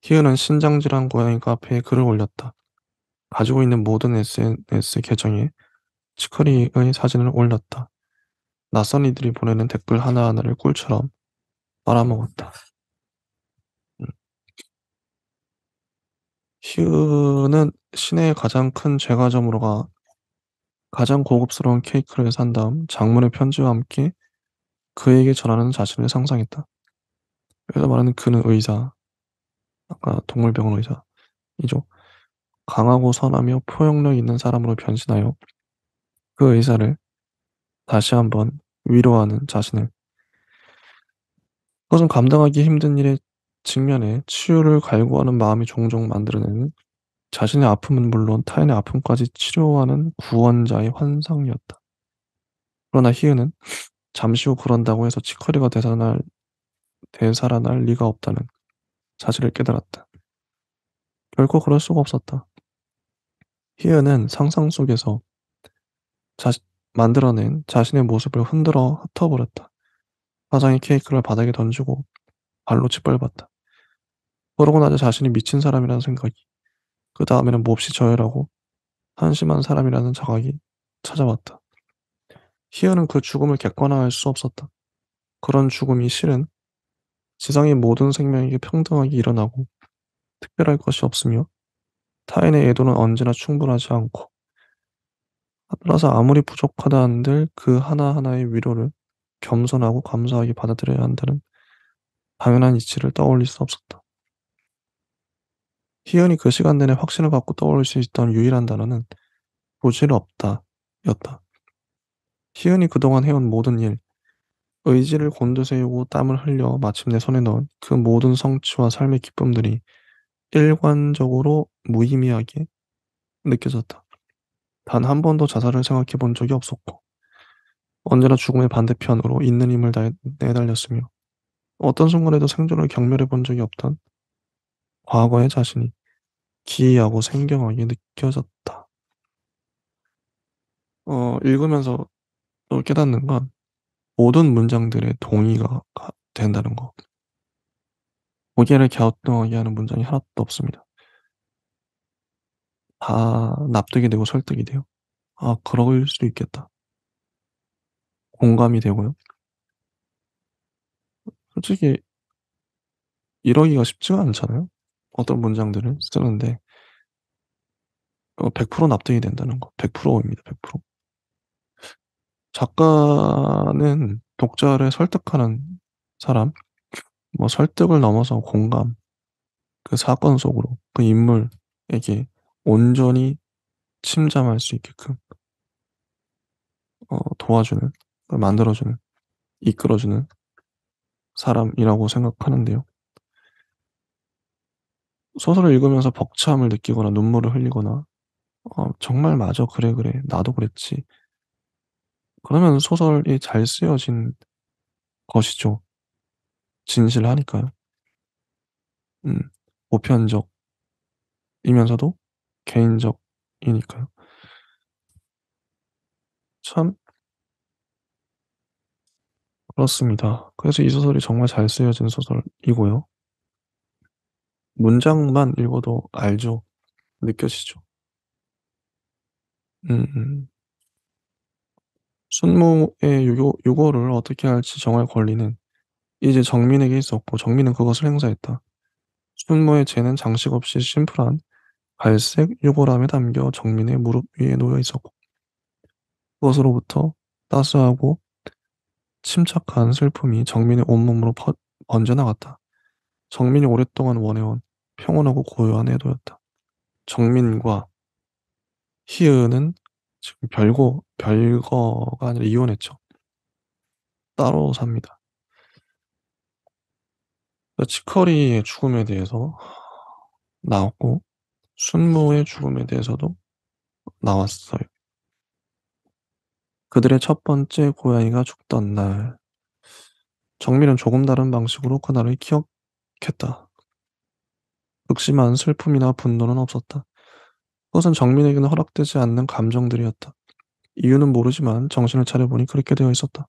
A: 희은은 신장질환 고양이 카페에 글을 올렸다. 가지고 있는 모든 SNS 계정에 치커리의 사진을 올렸다. 낯선 이들이 보내는 댓글 하나하나를 꿀처럼 빨아먹었다. 음. 희은은 시내의 가장 큰 제과점으로 가 가장 고급스러운 케이크를 산 다음 장문의 편지와 함께 그에게 전하는 자신을 상상했다. 여기서 말하는 그는 의사, 아까 동물병원 의사이죠. 강하고 선하며 포용력 있는 사람으로 변신하여 그 의사를 다시 한번 위로하는 자신을. 그것은 감당하기 힘든 일에 직면해 치유를 갈구하는 마음이 종종 만들어내는 자신의 아픔은 물론 타인의 아픔까지 치료하는 구원자의 환상이었다. 그러나 희은은 잠시 후 그런다고 해서 치커리가 되살아날 리가 없다는 사실을 깨달았다. 결코 그럴 수가 없었다. 희은은 상상 속에서 자 만들어낸 자신의 모습을 흔들어 흩어버렸다. 화장의 케이크를 바닥에 던지고 발로 짓밟았다. 그러고 나자 자신이 미친 사람이라는 생각이, 그 다음에는 몹시 저열하고 한심한 사람이라는 자각이 찾아왔다. 희은은 그 죽음을 객관화할 수 없었다. 그런 죽음이 실은 지상의 모든 생명에게 평등하게 일어나고 특별할 것이 없으며 타인의 애도는 언제나 충분하지 않고, 따라서 아무리 부족하다 한들 그 하나하나의 위로를 겸손하고 감사하게 받아들여야 한다는 당연한 이치를 떠올릴 수 없었다. 희연이 그 시간 내내 확신을 갖고 떠올릴 수 있던 유일한 단어는 부질없다 였다. 희연이 그동안 해온 모든 일, 의지를 곤두세우고 땀을 흘려 마침내 손에 넣은 그 모든 성취와 삶의 기쁨들이 일관적으로 무의미하게 느껴졌다. 단 한 번도 자살을 생각해 본 적이 없었고 언제나 죽음의 반대편으로 있는 힘을 다해 내달렸으며 어떤 순간에도 생존을 경멸해 본 적이 없던 과거의 자신이 기이하고 생경하게 느껴졌다. 읽으면서 또 깨닫는 건 모든 문장들의 동의가 된다는 거. 고개를 갸우뚱하게 하는 문장이 하나도 없습니다. 다 납득이 되고 설득이 돼요. 아, 그럴 수도 있겠다. 공감이 되고요. 솔직히 이러기가 쉽지가 않잖아요. 어떤 문장들을 쓰는데 100% 납득이 된다는 거. 100%입니다. 100%. 작가는 독자를 설득하는 사람, 뭐 설득을 넘어서 공감, 그 사건 속으로 그 인물에게 온전히 침잠할 수 있게끔 도와주는, 만들어주는, 이끌어주는 사람이라고 생각하는데요. 소설을 읽으면서 벅참을 느끼거나 눈물을 흘리거나 '정말 맞아. 그래, 그래. 나도 그랬지.' 그러면 소설이 잘 쓰여진 것이죠. 진실하니까요. 음. 보편적이면서도 개인적이니까요. 참 그렇습니다. 그래서 이 소설이 정말 잘 쓰여진 소설이고요. 문장만 읽어도 알죠. 느껴지죠. 음음. 순모의 유고를 어떻게 할지 정할 권리는 이제 정민에게 있었고 정민은 그것을 행사했다. 순모의 재는 장식 없이 심플한 갈색 유골함에 담겨 정민의 무릎 위에 놓여 있었고 그것으로부터 따스하고 침착한 슬픔이 정민의 온몸으로 번져나갔다. 정민이 오랫동안 원해온 평온하고 고요한 애도였다. 정민과 희은은 지금 별거가 아니라 이혼했죠. 따로 삽니다. 치커리의 죽음에 대해서 나왔고 순모의 죽음에 대해서도 나왔어요. 그들의 첫 번째 고양이가 죽던 날 정민은 조금 다른 방식으로 그날을 기억했다. 극심한 슬픔이나 분노는 없었다. 그것은 정민에게는 허락되지 않는 감정들이었다. 이유는 모르지만 정신을 차려보니 그렇게 되어 있었다.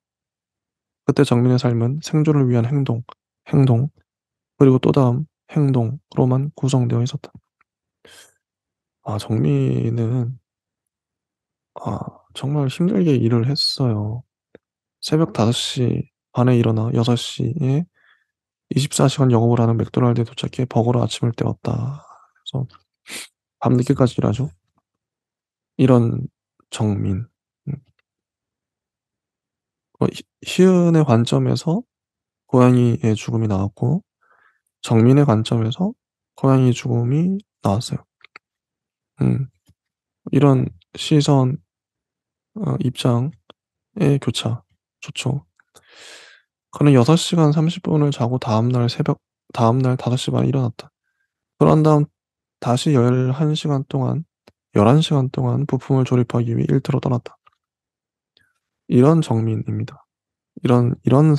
A: 그때 정민의 삶은 생존을 위한 행동, 그리고 또 다음 행동으로만 구성되어 있었다. 정민은 아 정말 힘들게 일을 했어요. 새벽 5시 반에 일어나 6시에 24시간 영업을 하는 맥도날드에 도착해 버거로 아침을 때웠다. 그래서 밤늦게까지 일하죠. 이런 정민. 음 희은의 관점에서 고양이의 죽음이 나왔고 정민의 관점에서 고양이의 죽음이 나왔어요. 음 이런 시선 입장의 교차 좋죠. 그는 6시간 30분을 자고 다음날 5시 반에 일어났다. 그런 다음 다시 11 시간 동안 부품을 조립하기 위해 일터로 떠났다. 이런 정민입니다. 이런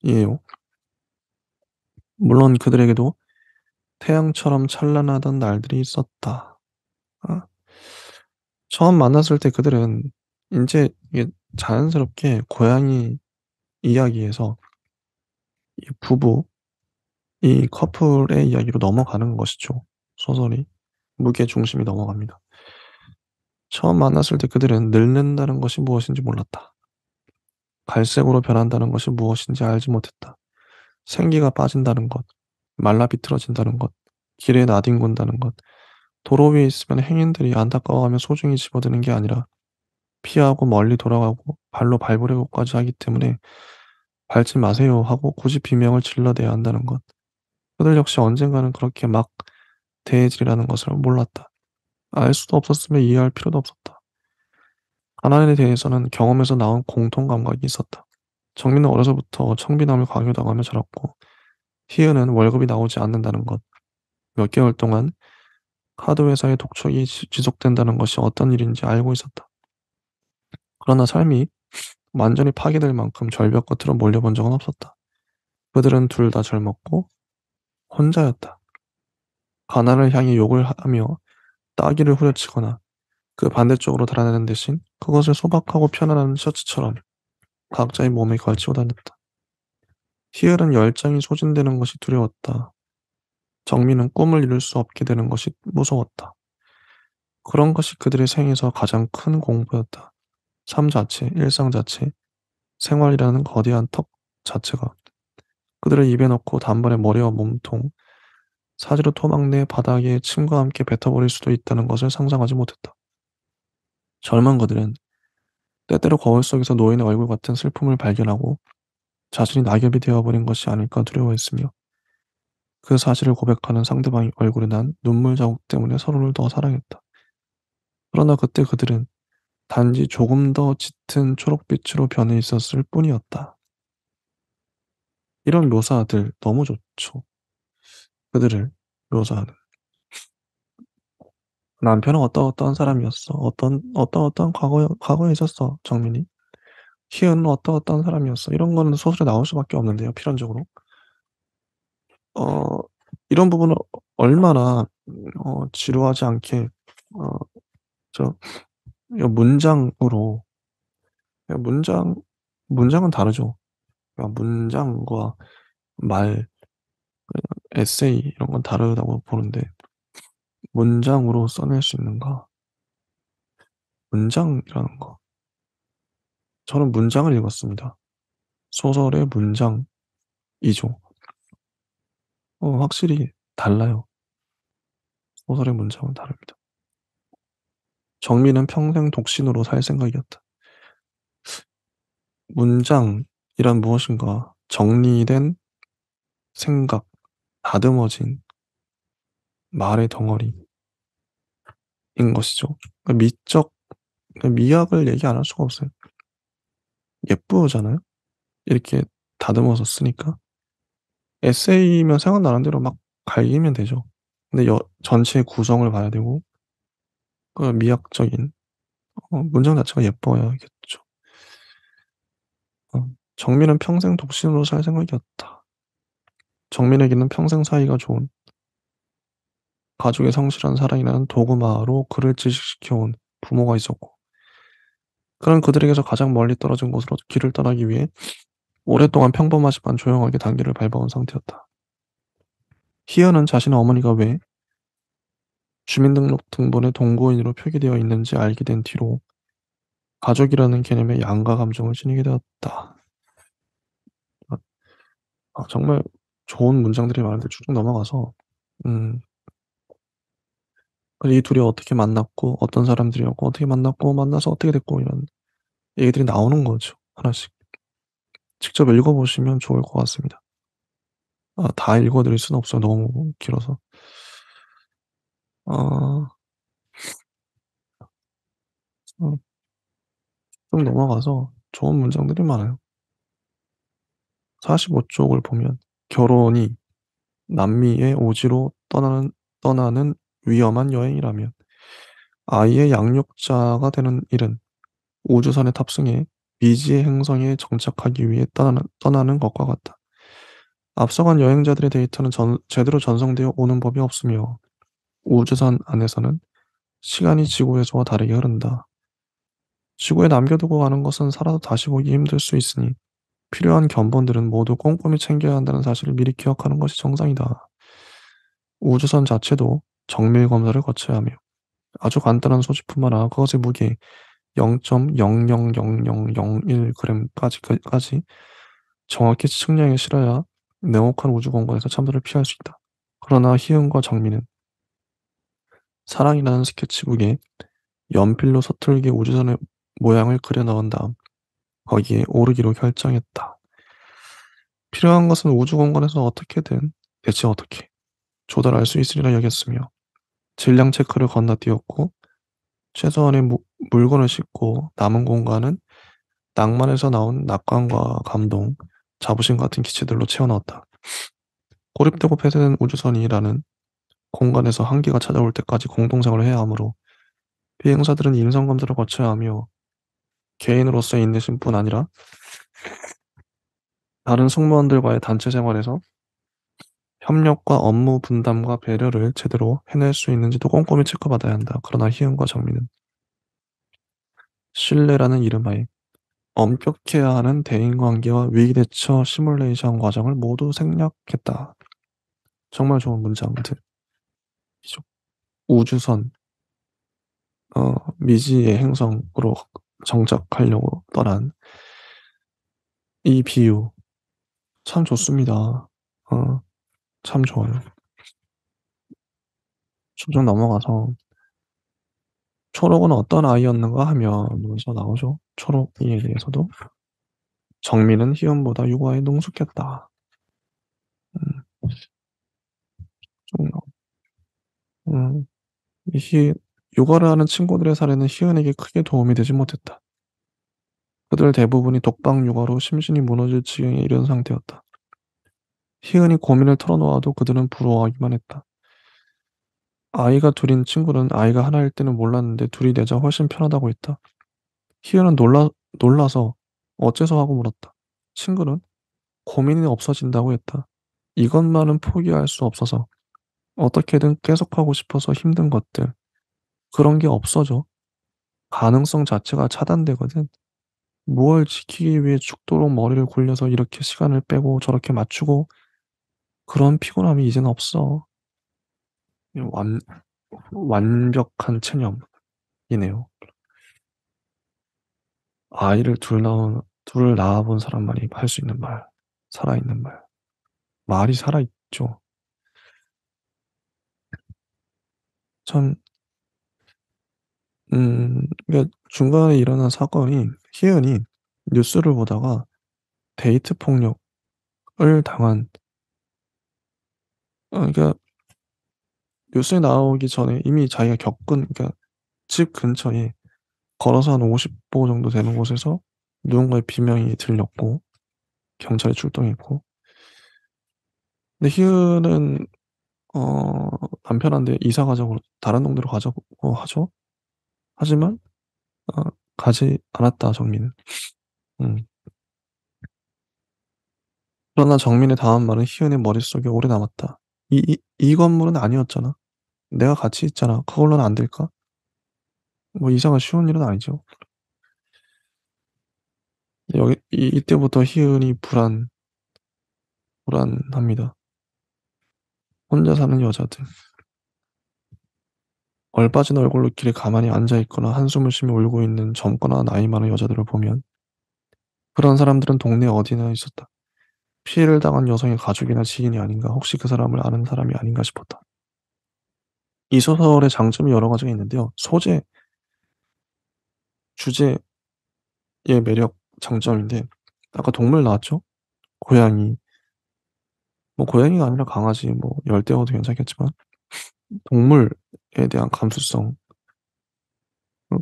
A: 삶이에요. 물론 그들에게도 태양처럼 찬란하던 날들이 있었다. 아 처음 만났을 때 그들은 인제 이게 자연스럽게 고양이 이야기에서 이 부부 이 커플의 이야기로 넘어가는 것이죠, 소설이. 무게 중심이 넘어갑니다. 처음 만났을 때 그들은 늙는다는 것이 무엇인지 몰랐다. 갈색으로 변한다는 것이 무엇인지 알지 못했다. 생기가 빠진다는 것, 말라 비틀어진다는 것, 길에 나뒹군다는 것, 도로 위에 있으면 행인들이 안타까워하며 소중히 집어드는 게 아니라 피하고 멀리 돌아가고 발로 밟으려고까지 하기 때문에 "밟지 마세요." 하고 굳이 비명을 질러대야 한다는 것. 그들 역시 언젠가는 그렇게 막 대해지리라는 것을 몰랐다. 알 수도 없었으며 이해할 필요도 없었다. 가난에 대해서는 경험에서 나온 공통 감각이 있었다. 정민은 어려서부터 청비남을 강요당하며 자랐고 희은은 월급이 나오지 않는다는 것, 몇 개월 동안 카드 회사의 독촉이 지속된다는 것이 어떤 일인지 알고 있었다. 그러나 삶이 완전히 파괴될 만큼 절벽 끝으로 몰려본 적은 없었다. 그들은 둘 다 젊었고 혼자였다. 가난을 향해 욕을 하며 따귀를 후려치거나 그 반대쪽으로 달아나는 대신 그것을 소박하고 편안한 셔츠처럼 각자의 몸에 걸치고 다녔다. 희열은 열정이 소진되는 것이 두려웠다. 정민은 꿈을 이룰 수 없게 되는 것이 무서웠다. 그런 것이 그들의 생에서 가장 큰 공부였다. 삶 자체, 일상 자체, 생활이라는 거대한 턱 자체가 그들을 입에 넣고 단번에 머리와 몸통, 사지로 토막내 바닥에 침과 함께 뱉어버릴 수도 있다는 것을 상상하지 못했다. 젊은 그들은 때때로 거울 속에서 노인의 얼굴 같은 슬픔을 발견하고 자신이 낙엽이 되어버린 것이 아닐까 두려워했으며 그 사실을 고백하는 상대방의 얼굴에 난 눈물 자국 때문에 서로를 더 사랑했다. 그러나 그때 그들은 단지 조금 더 짙은 초록빛으로 변해 있었을 뿐이었다. 이런 묘사들 너무 좋죠. 그들을 묘사하는. 남편은 어떠어떠한 사람이었어. 어떠어떠한 과거에 있었어, 정민이. 희은은 어떠어떠한 사람이었어. 이런 거는 소설에 나올 수밖에 없는데요, 필연적으로. 어 이런 부분을 얼마나 지루하지 않게 어 저 이 문장으로 문장은 다르죠. 그러니까 문장과 말, 에세이 이런 건 다르다고 보는데 문장으로 써낼 수 있는가? 문장이라는 거. 저는 문장을 읽었습니다. 소설의 문장이죠. 확실히 달라요. 소설의 문장은 다릅니다. 정민은 평생 독신으로 살 생각이었다. 문장이란 무엇인가? 정리된 생각, 다듬어진 말의 덩어리인 것이죠. 그러니까 그러니까 미학을 얘기 안 할 수가 없어요. 예쁘잖아요? 이렇게 다듬어서 쓰니까. 에세이면 생각나는 대로 막 갈기면 되죠. 근데 전체 구성을 봐야 되고, 그 미학적인, 문장 자체가 예뻐야겠죠. 정민은 평생 독신으로 살 생각이었다. 정민에게는 평생 사이가 좋은 가족의 성실한 사랑이라는 도구마로 그를 지식시켜온 부모가 있었고, 그런 그들에게서 가장 멀리 떨어진 곳으로 길을 떠나기 위해 오랫동안 평범하지만 조용하게 단계를 밟아온 상태였다. 희연은 자신의 어머니가 왜 주민등록등본에 동거인으로 표기되어 있는지 알게 된 뒤로 가족이라는 개념에 양가 감정을 지니게 되었다. 정말 좋은 문장들이 많은데 쭉쭉 넘어가서 음, 이 둘이 어떻게 만났고 어떤 사람들이었고 어떻게 만났고 만나서 어떻게 됐고 이런 얘기들이 나오는 거죠. 하나씩. 직접 읽어보시면 좋을 것 같습니다. 다 읽어드릴 수는 없어요. 너무 길어서. 어, 어, 좀 넘어가서 좋은 문장들이 많아요. 45쪽을 보면 결혼이 남미의 오지로 떠나는 위험한 여행이라면 아이의 양육자가 되는 일은 우주선에 탑승해 미지의 행성에 정착하기 위해 떠나는 것과 같다. 앞서간 여행자들의 데이터는 제대로 전송되어 오는 법이 없으며 우주선 안에서는 시간이 지구에서와 다르게 흐른다. 지구에 남겨두고 가는 것은 살아도 다시 보기 힘들 수 있으니 필요한 견본들은 모두 꼼꼼히 챙겨야 한다는 사실을 미리 기억하는 것이 정상이다. 우주선 자체도 정밀 검사를 거쳐야 하며 아주 간단한 소지품 하나 그것의 무게 0.000001g까지 정확히 측량에 실어야 냉혹한 우주 공간에서 참사를 피할 수 있다. 그러나 희은과 정민은 사랑이라는 스케치북에 연필로 서툴게 우주선의 모양을 그려 넣은 다음 거기에 오르기로 결정했다. 필요한 것은 우주 공간에서 어떻게든 대체 어떻게 조달할 수 있으리라 여겼으며 질량 체크를 건너뛰었고 최소한의 물건을 싣고 남은 공간은 낭만에서 나온 낙관과 감동, 자부심 같은 기체들로 채워넣었다. 고립되고 폐쇄된 우주선이라는 공간에서 한계가 찾아올 때까지 공동생활을 해야 하므로 비행사들은 인성검사를 거쳐야 하며 개인으로서의 인내심뿐 아니라 다른 승무원들과의 단체 생활에서 협력과 업무 분담과 배려를 제대로 해낼 수 있는지도 꼼꼼히 체크받아야 한다. 그러나 희은과 정민은 신뢰라는 이름하에 엄격해야 하는 대인관계와 위기대처 시뮬레이션 과정을 모두 생략했다. 정말 좋은 문장들이죠. 우주선, 미지의 행성으로 정착하려고 떠난 이 비유 참 좋습니다. 참 좋아요. 좀 넘어가서 초록은 어떤 아이였는가 하면 문서 나오죠. 초록이에 대해서도 정민은 희연보다 육아에 능숙했다. 음, 좀, 음, 육아를 하는 친구들의 사례는 희연에게 크게 도움이 되지 못했다. 그들 대부분이 독방 육아로 심신이 무너질 지경에 이른 상태였다. 희은이 고민을 털어놓아도 그들은 부러워하기만 했다. 아이가 둘인 친구는 아이가 하나일 때는 몰랐는데 둘이 내자 훨씬 편하다고 했다. 희은은 놀라서 어째서 하고 물었다. 친구는 고민이 없어진다고 했다. 이것만은 포기할 수 없어서 어떻게든 계속하고 싶어서 힘든 것들 그런 게 없어져. 가능성 자체가 차단되거든. 뭘 지키기 위해 죽도록 머리를 굴려서 이렇게 시간을 빼고 저렇게 맞추고 그런 피곤함이 이제는 없어. 이 완벽한 체념이네요. 아이를 둘을 낳아 본 사람만이 할 수 있는 말. 살아있는 말. 말이 살아있죠. 참 그러니까 중간에 일어난 사건이 희은이 뉴스를 보다가 데이트 폭력을 당한 그러니까 뉴스에 나오기 전에 이미 자기가 겪은 그러니까 집 근처에 걸어서 한 50보 정도 되는 곳에서 누군가의 비명이 들렸고 경찰이 출동했고 근데 희은은 어 남편한테 이사 가자고 다른 동네로 가자고 하죠. 하지만 어 가지 않았다 정민은. 음. 그러나 정민의 다음 말은 희은의 머릿속에 오래 남았다. "이 건물은 아니었잖아. 내가 같이 있잖아. 그걸로는 안 될까?" 뭐 이사가 쉬운 일은 아니죠. 여기 이때부터 희은이 불안합니다. 혼자 사는 여자들. 얼빠진 얼굴로 길에 가만히 앉아 있거나 한숨을 쉬며 울고 있는 젊거나 나이 많은 여자들을 보면 그런 사람들은 동네 어디나 있었다. 피해를 당한 여성의 가족이나 지인이 아닌가, 혹시 그 사람을 아는 사람이 아닌가 싶었다. 이 소설의 장점이 여러 가지가 있는데요. 소재, 주제의 매력, 장점인데 아까 동물 나왔죠? 고양이. 뭐 고양이가 아니라 강아지, 뭐 열대어도 괜찮겠지만 동물에 대한 감수성,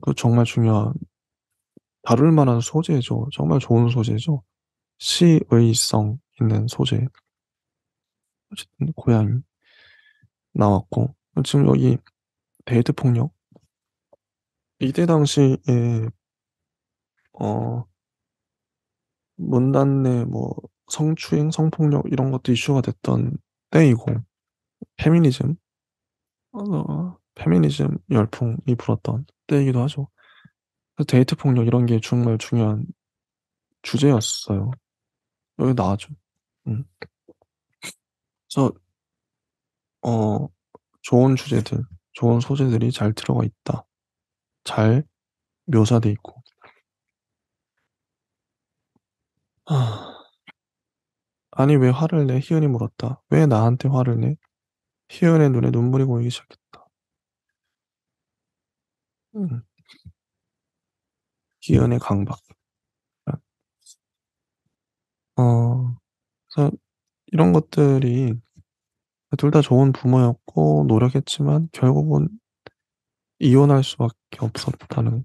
A: 그 정말 중요한 다룰 만한 소재죠. 정말 좋은 소재죠. 시의성 있는 소재. 어쨌든 고양이 나왔고 지금 여기 데이트 폭력 이때 당시에 어 문단 내 뭐 성추행, 성폭력 이런 것도 이슈가 됐던 때이고 페미니즘 페미니즘 열풍이 불었던 때이기도 하죠. 그래서 데이트 폭력 이런 게 정말 중요한 주제였어요. 여기 나왔죠. 음. 그래서 어 좋은 주제들, 좋은 소재들이 잘 들어가 있다. 잘 묘사돼 있고. 아. "아니 왜 화를 내?" 희은이 물었다. "왜 나한테 화를 내?" 희은의 눈에 눈물이 고이기 시작했다. 음. 희은의 강박. 그래서 이런 것들이 둘 다 좋은 부모였고 노력했지만 결국은 이혼할 수밖에 없었다는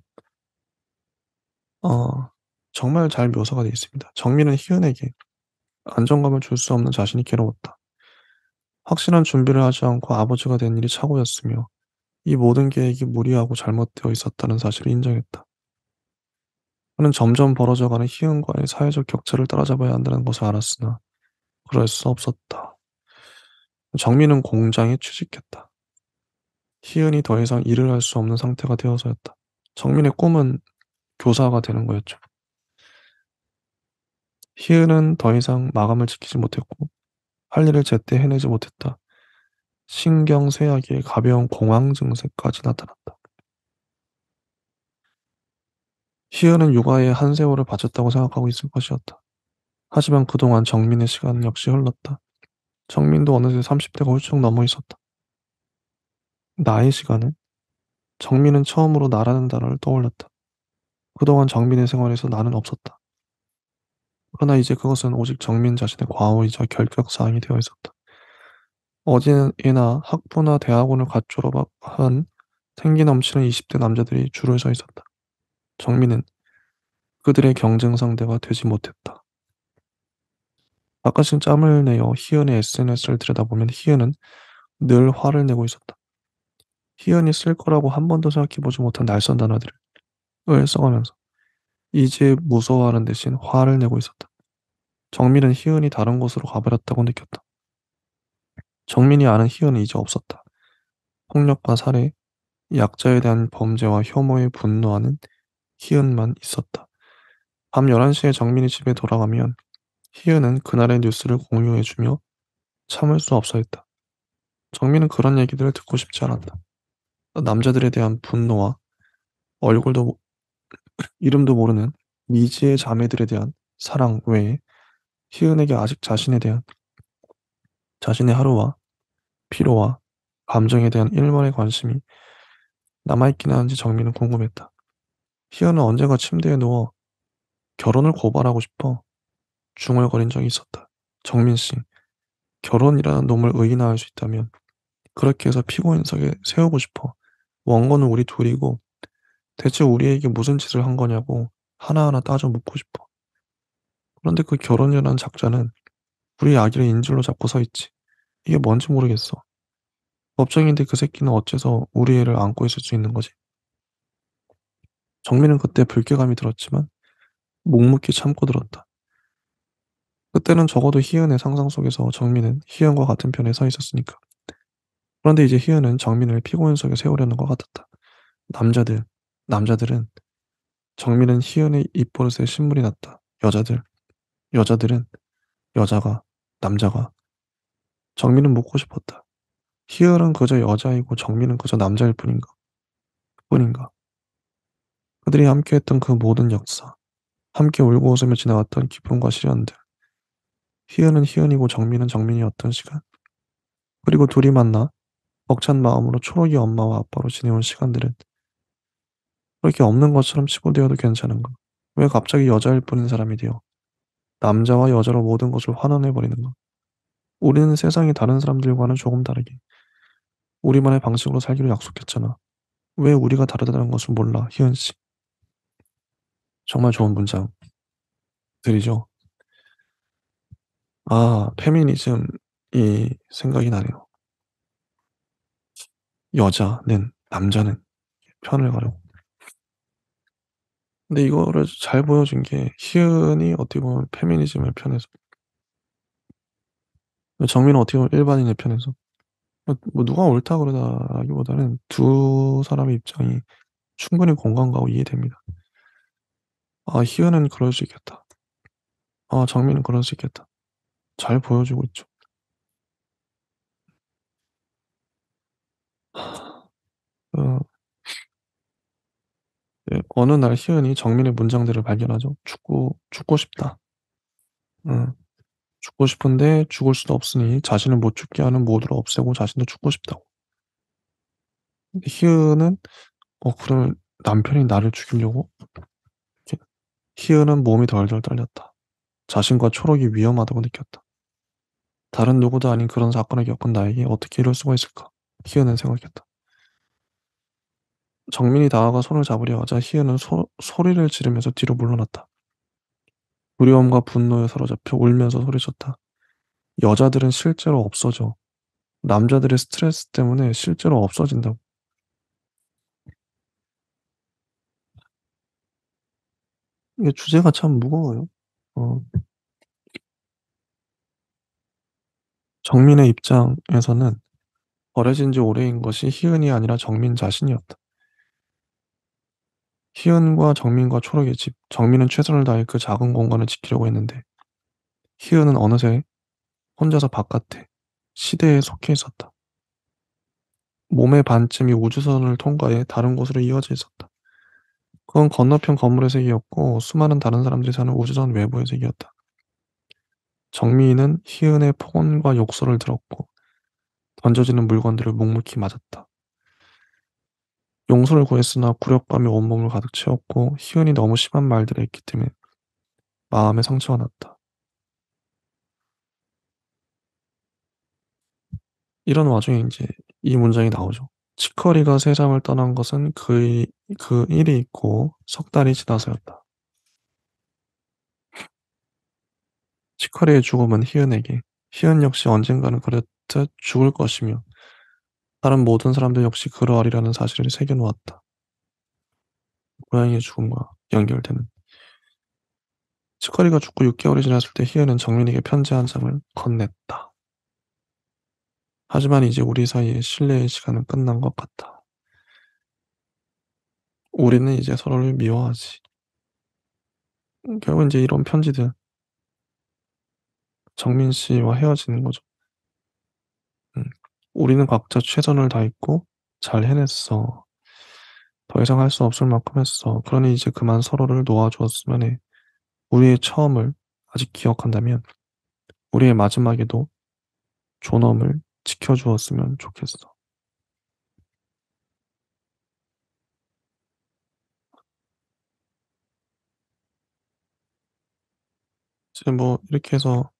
A: 어 정말 잘 묘사가 되어 있습니다. 정민은 희은에게 안정감을 줄 수 없는 자신이 괴로웠다. 확실한 준비를 하지 않고 아버지가 된 일이 착오였으며 이 모든 계획이 무리하고 잘못되어 있었다는 사실을 인정했다. 그는 점점 벌어져가는 희은과의 사회적 격차를 따라잡아야 한다는 것을 알았으나 그럴 수 없었다. 정민은 공장에 취직했다. 희은이 더 이상 일을 할 수 없는 상태가 되어서였다. 정민의 꿈은 교사가 되는 거였죠. 희은은 더 이상 마감을 지키지 못했고 할 일을 제때 해내지 못했다. 신경쇠약의 가벼운 공황 증세까지 나타났다. 희은은 육아에 한 세월을 바쳤다고 생각하고 있을 것이었다. 하지만 그동안 정민의 시간은 역시 흘렀다. 정민도 어느새 30대가 훌쩍 넘어 있었다. 나의 시간은? 정민은 처음으로 나라는 단어를 떠올렸다. 그동안 정민의 생활에서 나는 없었다. 그러나 이제 그것은 오직 정민 자신의 과오이자 결격사항이 되어 있었다. 어디에나 학부나 대학원을 갓 졸업한 생기 넘치는 20대 남자들이 줄을 서 있었다. 정민은 그들의 경쟁 상대가 되지 못했다. 가끔씩 짬을 내어 희은의 SNS를 들여다보면 희은은 늘 화를 내고 있었다. 희은이 쓸 거라고 한 번도 생각해보지 못한 날선 단어들을 써가면서 이제 무서워하는 대신 화를 내고 있었다. 정민은 희은이 다른 곳으로 가버렸다고 느꼈다. 정민이 아는 희은은 이제 없었다. 폭력과 살해, 약자에 대한 범죄와 혐오에 분노하는 희은만 있었다. 밤 11시에 정민이 집에 돌아가면 희은은 그날의 뉴스를 공유해주며 참을 수 없어 했다. 정민은 그런 얘기들을 듣고 싶지 않았다. 남자들에 대한 분노와 얼굴도 이름도 모르는 미지의 자매들에 대한 사랑 외에 희은에게 아직 자신의 하루와 피로와 감정에 대한 일말의 관심이 남아있긴 하는지 정민은 궁금했다. 희은은 언젠가 침대에 누워 결혼을 고발하고 싶어 중얼거린 적이 있었다. 정민 씨, 결혼이라는 놈을 의인화할 수 있다면 그렇게 해서 피고인석에 세우고 싶어. 원고는 우리 둘이고 대체 우리에게 무슨 짓을 한 거냐고 하나하나 따져 묻고 싶어. 그런데 그 결혼이라는 작자는 우리 아기를 인질로 잡고 서 있지. 이게 뭔지 모르겠어. 법정인데 그 새끼는 어째서 우리 애를 안고 있을 수 있는 거지? 정민은 그때 불쾌감이 들었지만 묵묵히 참고 들었다. 그때는 적어도 희은의 상상 속에서 정민은 희은과 같은 편에 서 있었으니까. 그런데 이제 희은은 정민을 피고인석에 세우려는 것 같았다. 남자들, 남자들은 정민은 희은의 입버릇에 신물이 났다. 여자들은 여자가, 남자가. 정민은 묻고 싶었다. 희은은 그저 여자이고 정민은 그저 남자일 뿐인가? 뿐인가? 그들이 함께했던 그 모든 역사, 함께 울고 웃으며 지나갔던 기쁨과 시련들. 희은은 희은이고 정민은 정민이었던 시간. 그리고 둘이 만나 벅찬 마음으로 초록이 엄마와 아빠로 지내온 시간들은 그렇게 없는 것처럼 치부되어도 괜찮은가? 왜 갑자기 여자일 뿐인 사람이 되어 남자와 여자로 모든 것을 환원해버리는가? 우리는 세상이 다른 사람들과는 조금 다르게 우리만의 방식으로 살기로 약속했잖아. 왜 우리가 다르다는 것을 몰라, 희은 씨? 정말 좋은 문장들이죠. 아, 페미니즘이 생각이 나네요. 남자는 편을 가려고. 근데 이거를 잘 보여준 게 희은이 어떻게 보면 페미니즘의 편에서 정민은 어떻게 보면 일반인의 편에서 뭐 누가 옳다 그러다기보다는 두 사람의 입장이 충분히 공감 가고 이해됩니다. 아, 희은은 그럴 수 있겠다. 아, 정민은 그럴 수 있겠다. 잘 보여주고 있죠. 어, 네, 어느 날 희은이 정민의 문장들을 발견하죠. 죽고 싶다. 응, 죽고 싶은데 죽을 수도 없으니 자신을 못 죽게 하는 모두를 없애고 자신도 죽고 싶다고. 근데 희은은 그러면 남편이 나를 죽이려고? 이렇게 희은은 몸이 덜덜 떨렸다. 자신과 초록이 위험하다고 느꼈다. 다른 누구도 아닌 그런 사건을 겪은 나에게 어떻게 이럴 수가 있을까? 희은은 생각했다. 정민이 다가가 손을 잡으려 하자 희은은 소리를 지르면서 뒤로 물러났다. 두려움과 분노에 사로잡혀 울면서 소리쳤다. 여자들은 실제로 없어져. 남자들의 스트레스 때문에 실제로 없어진다고. 이게 주제가 참 무거워요. 어, 정민의 입장에서는 버려진 지 오래인 것이 희은이 아니라 정민 자신이었다. 희은과 정민과 초록의 집, 정민은 최선을 다해 그 작은 공간을 지키려고 했는데 희은은 어느새 혼자서 바깥에 시대에 속해 있었다. 몸의 반쯤이 우주선을 통과해 다른 곳으로 이어져 있었다. 그건 건너편 건물의 세계였고 수많은 다른 사람들이 사는 우주선 외부의 세계였다. 정미인은 희은의 폭언과 욕설을 들었고 던져지는 물건들을 묵묵히 맞았다. 용서를 구했으나 굴욕감이 온몸을 가득 채웠고 희은이 너무 심한 말들을 했기 때문에 마음에 상처가 났다. 이런 와중에 이제 이 문장이 나오죠. 치커리가 세상을 떠난 것은 그 일이 있고 석 달이 지나서였다. 치커리의 죽음은 희은에게 희은 역시 언젠가는 그렇듯 죽을 것이며 다른 모든 사람들 역시 그러하리라는 사실을 새겨놓았다. 고양이의 죽음과 연결되는. 치커리가 죽고 6개월이 지났을 때 희은은 정민에게 편지 한 장을 건넸다. 하지만 이제 우리 사이의 신뢰의 시간은 끝난 것 같아. 우리는 이제 서로를 미워하지. 결국은 인제 이런 편지들 정민 씨와 헤어지는 거죠. 음. "우리는 각자 최선을 다했고 잘 해냈어. 더 이상 할 수 없을 만큼 했어. 그러니 이제 그만 서로를 놓아 주었으면 해. 우리의 처음을 아직 기억한다면 우리의 마지막에도 존엄을 지켜 주었으면 좋겠어." 이제 뭐 이렇게 해서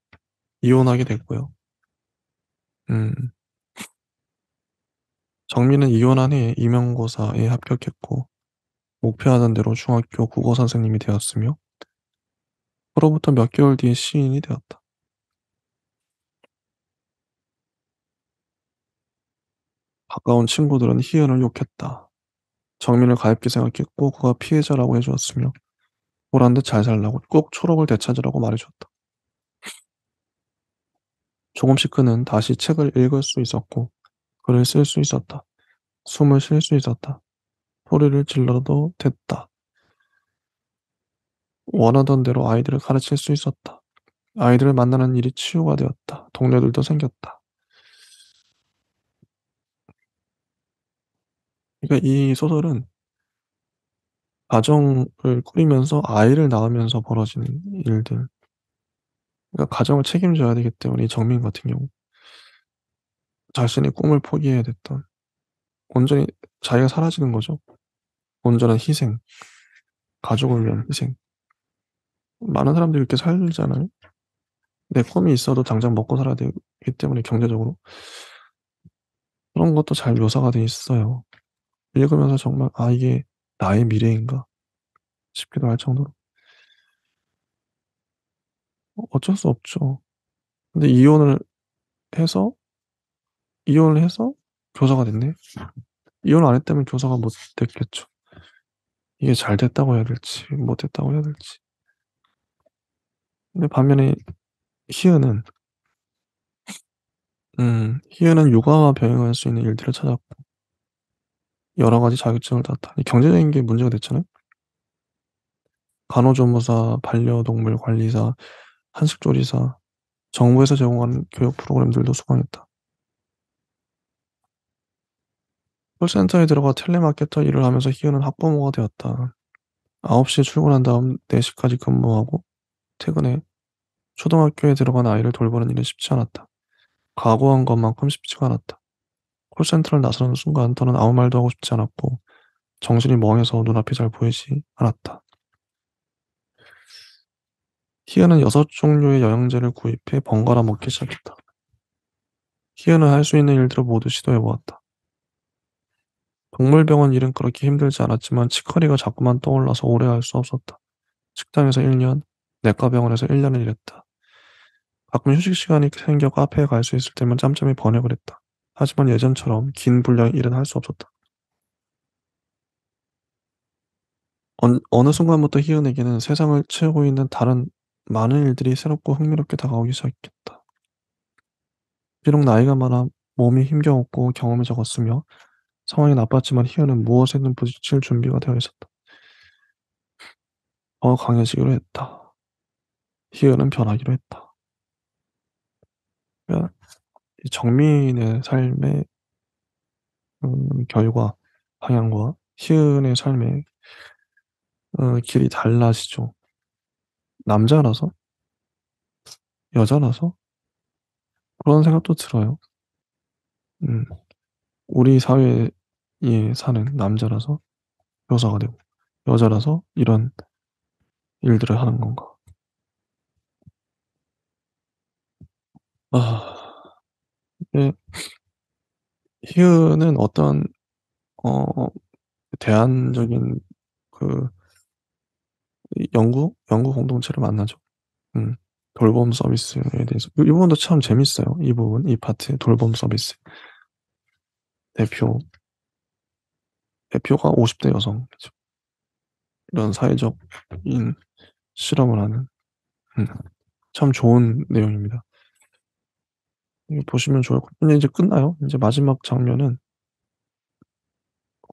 A: 이혼하게 됐고요. 음. 정민은 이혼한 해에 임용고사에 합격했고 목표하던 대로 중학교 국어 선생님이 되었으며 그로부터 몇 개월 뒤에 시인이 되었다. 가까운 친구들은 희은을 욕했다. 정민을 가엾게 생각했고 그가 피해자라고 해 주었으며 보란듯 잘 살라고 꼭 초록을 되찾으라고 말해 줬다. 조금씩 그는 다시 책을 읽을 수 있었고 글을 쓸 수 있었다. 숨을 쉴 수 있었다. 소리를 질러도 됐다. 원하던 대로 아이들을 가르칠 수 있었다. 아이들을 만나는 일이 치유가 되었다. 동료들도 생겼다. 그러니까 이 소설은 가정을 꾸리면서 아이를 낳으면서 벌어지는 일들, 그러니까 가정을 책임져야 되기 때문에 이 정민 같은 경우 자신의 꿈을 포기해야 됐던, 온전히 자기가 사라지는 거죠. 온전한 희생, 가족을 위한 희생. 많은 사람들이 이렇게 살잖아요. 내 꿈이 있어도 당장 먹고 살아야 되기 때문에 경제적으로. 그런 것도 잘 묘사가 돼 있어요. 읽으면서 정말 '아 이게 나의 미래인가?' 싶기도 할 정도로 어쩔 수 없죠. 근데 해서 이혼을 해서 교사가 됐네. 이혼을 안 했다면 교사가 못 됐겠죠. 이게 잘 됐다고 해야 될지 못 됐다고 해야 될지. 근데 반면에 희은은 희은은 육아와 병행할 수 있는 일들을 찾았고 여러 가지 자격증을 땄다. 이 경제적인 게 문제가 됐잖아요. 간호조무사, 반려동물 관리사, 한식조리사, 정부에서 제공하는 교육 프로그램들도 수강했다. 콜센터에 들어가 텔레마케터 일을 하면서 희은은 학부모가 되었다. 9시에 출근한 다음 4시까지 근무하고 퇴근해 초등학교에 들어간 아이를 돌보는 일은 쉽지 않았다. 각오한 것만큼 쉽지가 않았다. 콜센터를 나서는 순간 더는 아무 말도 하고 싶지 않았고 정신이 멍해서 눈앞이 잘 보이지 않았다. 희은은 6종류의 영양제를 구입해 번갈아 먹기 시작했다. 희은은 할 수 있는 일들을 모두 시도해 보았다. 동물병원 일은 그렇게 힘들지 않았지만 치커리가 자꾸만 떠올라서 오래 할 수 없었다. 식당에서 1년, 내과병원에서 1년을 일했다. 가끔 휴식 시간이 생겨 카페에 갈 수 있을 때면 짬짬이 번역을 했다. 하지만 예전처럼 긴 분량의 일은 할 수 없었다. 어느 순간부터 희은에게는 세상을 채우고 있는 다른 많은 일들이 새롭고 흥미롭게 다가오기 시작했다. 비록 나이가 많아 몸이 힘겨웠고 경험이 적었으며 상황이 나빴지만 희은은 무엇에든 부딪힐 준비가 되어 있었다. 더 강해지기로 했다. 희은은 변하기로 했다. 그러니까 이 정민의 삶의 결과 방향과 희은의 삶의 길이 달라지죠. 남자라서, 여자라서 그런 생각도 들어요. 음. 우리 사회에 사는 남자라서 교사가 되고 여자라서 이런 일들을 하는 건가. 아 이게 희은은 어떤 어 대안적인 그 이 연구 공동체를 만나죠. 음. 돌봄 서비스에 대해서 이 부분도 참 재밌어요. 이 부분, 이 파트 돌봄 서비스. 대표 대표가 50대 여성이죠. 이런 사회적인 실험을 하는 음 참 좋은 내용입니다. 이거 보시면 좋을 것 근데 이제 끝나요. 인제 마지막 장면은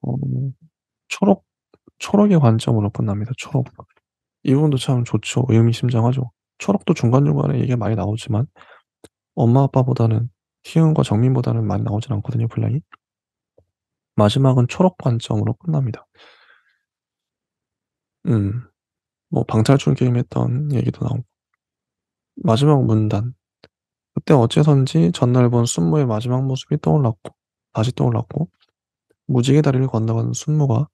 A: 어 초록 초록의 관점으로 끝납니다. 초록. 이 부분도 참 좋죠. 의미심장하죠. 초록도 중간중간에 얘기가 많이 나오지만 엄마 아빠보다는 희은과 정민보다는 많이 나오진 않거든요, 분량이. 마지막은 초록 관점으로 끝납니다. 음. 뭐 방탈출 게임 했던 얘기도 나오고 마지막 문단. 그때 어째선지 전날 본 순무의 마지막 모습이 떠올랐고 다시 떠올랐고 무지개 다리를 건너가는 순무가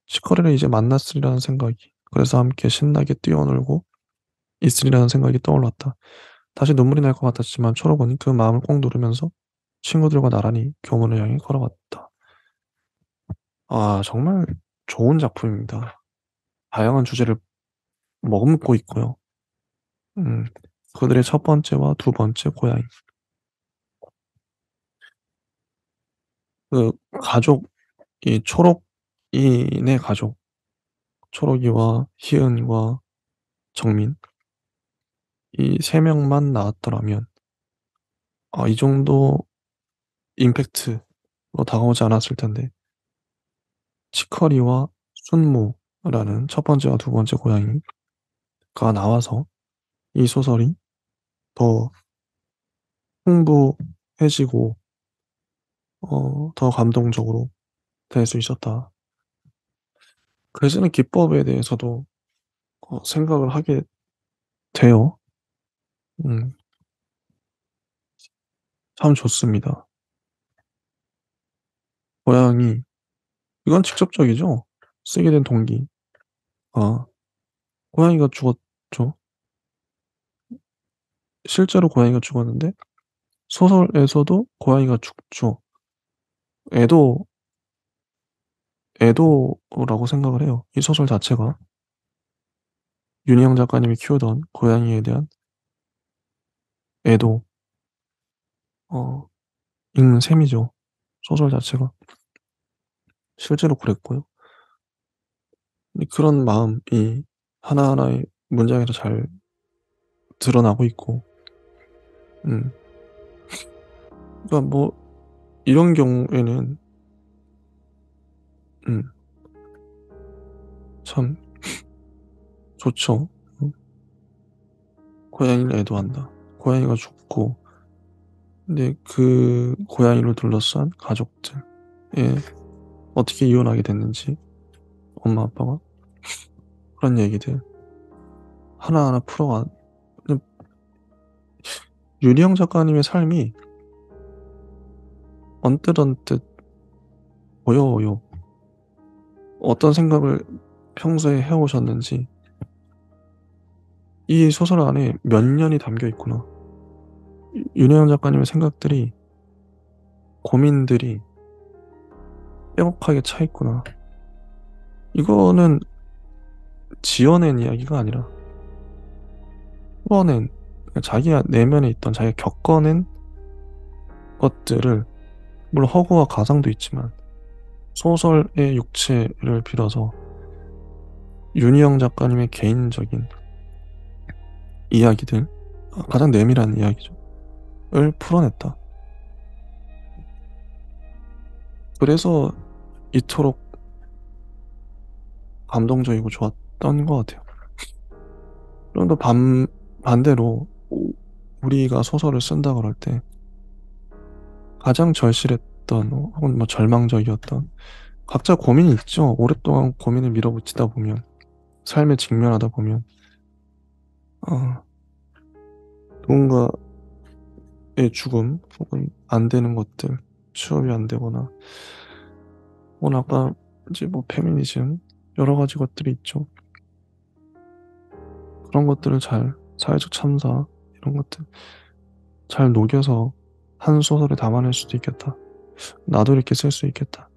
A: 치커리를 이제 만났으리라는 생각이 그래서 함께 신나게 뛰어놀고 있으리라는 생각이 떠올랐다. 다시 눈물이 날 것 같았지만 초록은 그 마음을 꼭 누르면서 친구들과 나란히 교문을 향해 걸어갔다. 아 정말 좋은 작품입니다. 다양한 주제를 머금고 있고요. 음. 그들의 첫 번째와 두 번째 고양이. 그 가족 이 초록이네 가족 초록이와 희은과 정민 이 세 명만 나왔더라면 이 정도 임팩트로 다가오지 않았을 텐데 치커리와 순무라는 첫 번째와 두 번째 고양이가 나와서 이 소설이 더 풍부해지고 더 감동적으로 될 수 있었다. 그래서는 기법에 대해서도 생각을 하게 돼요. 음 참 좋습니다. 고양이 이건 직접적이죠. 쓰게 된 동기. 아 고양이가 죽었죠. 실제로 고양이가 죽었는데 소설에서도 고양이가 죽죠. 애도 애도라고 생각을 해요. 이 소설 자체가 윤희영 작가님이 키우던 고양이에 대한 애도 어 인 셈이죠. 소설 자체가 실제로 그랬고요. 근데 그런 마음이 하나하나의 문장에서 잘 드러나고 있고 음 그러니까 뭐 이런 경우에는 음 참 좋죠. 음 고양이를 애도한다. 고양이가 죽고 근데 그 고양이를 둘러싼 가족들 예 어떻게 이혼하게 됐는지 엄마 아빠가 그런 얘기들 하나하나 풀어간 그 윤희영 작가님의 삶이 언뜻언뜻 보여요. 어떤 생각을 평소에 해 오셨는지 이 소설 안에 몇 년이 담겨 있구나. 윤혜영 작가님의 생각들이 고민들이 빼곡하게 차 있구나. 이거는 지어낸 이야기가 아니라 풀어낸 자기가 내면에 있던 자기가 겪어낸 것들을 물론 허구와 가상도 있지만 소설의 육체를 빌어서 윤희영 작가님의 개인적인 이야기들 가장 내밀한 이야기죠. 을 풀어냈다. 그래서 이토록 감동적이고 좋았던 것 같아요. 좀 더 반대로 우리가 소설을 쓴다 그럴 때 가장 절실했던 혹은 뭐 절망적이었던 각자 고민이 있죠. 오랫동안 고민을 밀어붙이다 보면 삶에 직면하다 보면 어 누군가의 죽음 혹은 안 되는 것들 취업이 안 되거나 혹은 아까 이제 뭐 페미니즘 여러 가지 것들이 있죠. 그런 것들을 잘 사회적 참사 이런 것들 잘 녹여서 한 소설에 담아낼 수도 있겠다. 나도 이렇게 쓸 수 있겠다.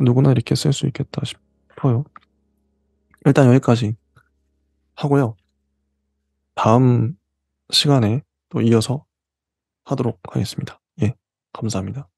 A: 누구나 이렇게 쓸 수 있겠다 싶어요. 일단 여기까지 하고요. 다음 시간에 또 이어서 하도록 하겠습니다. 예. 감사합니다.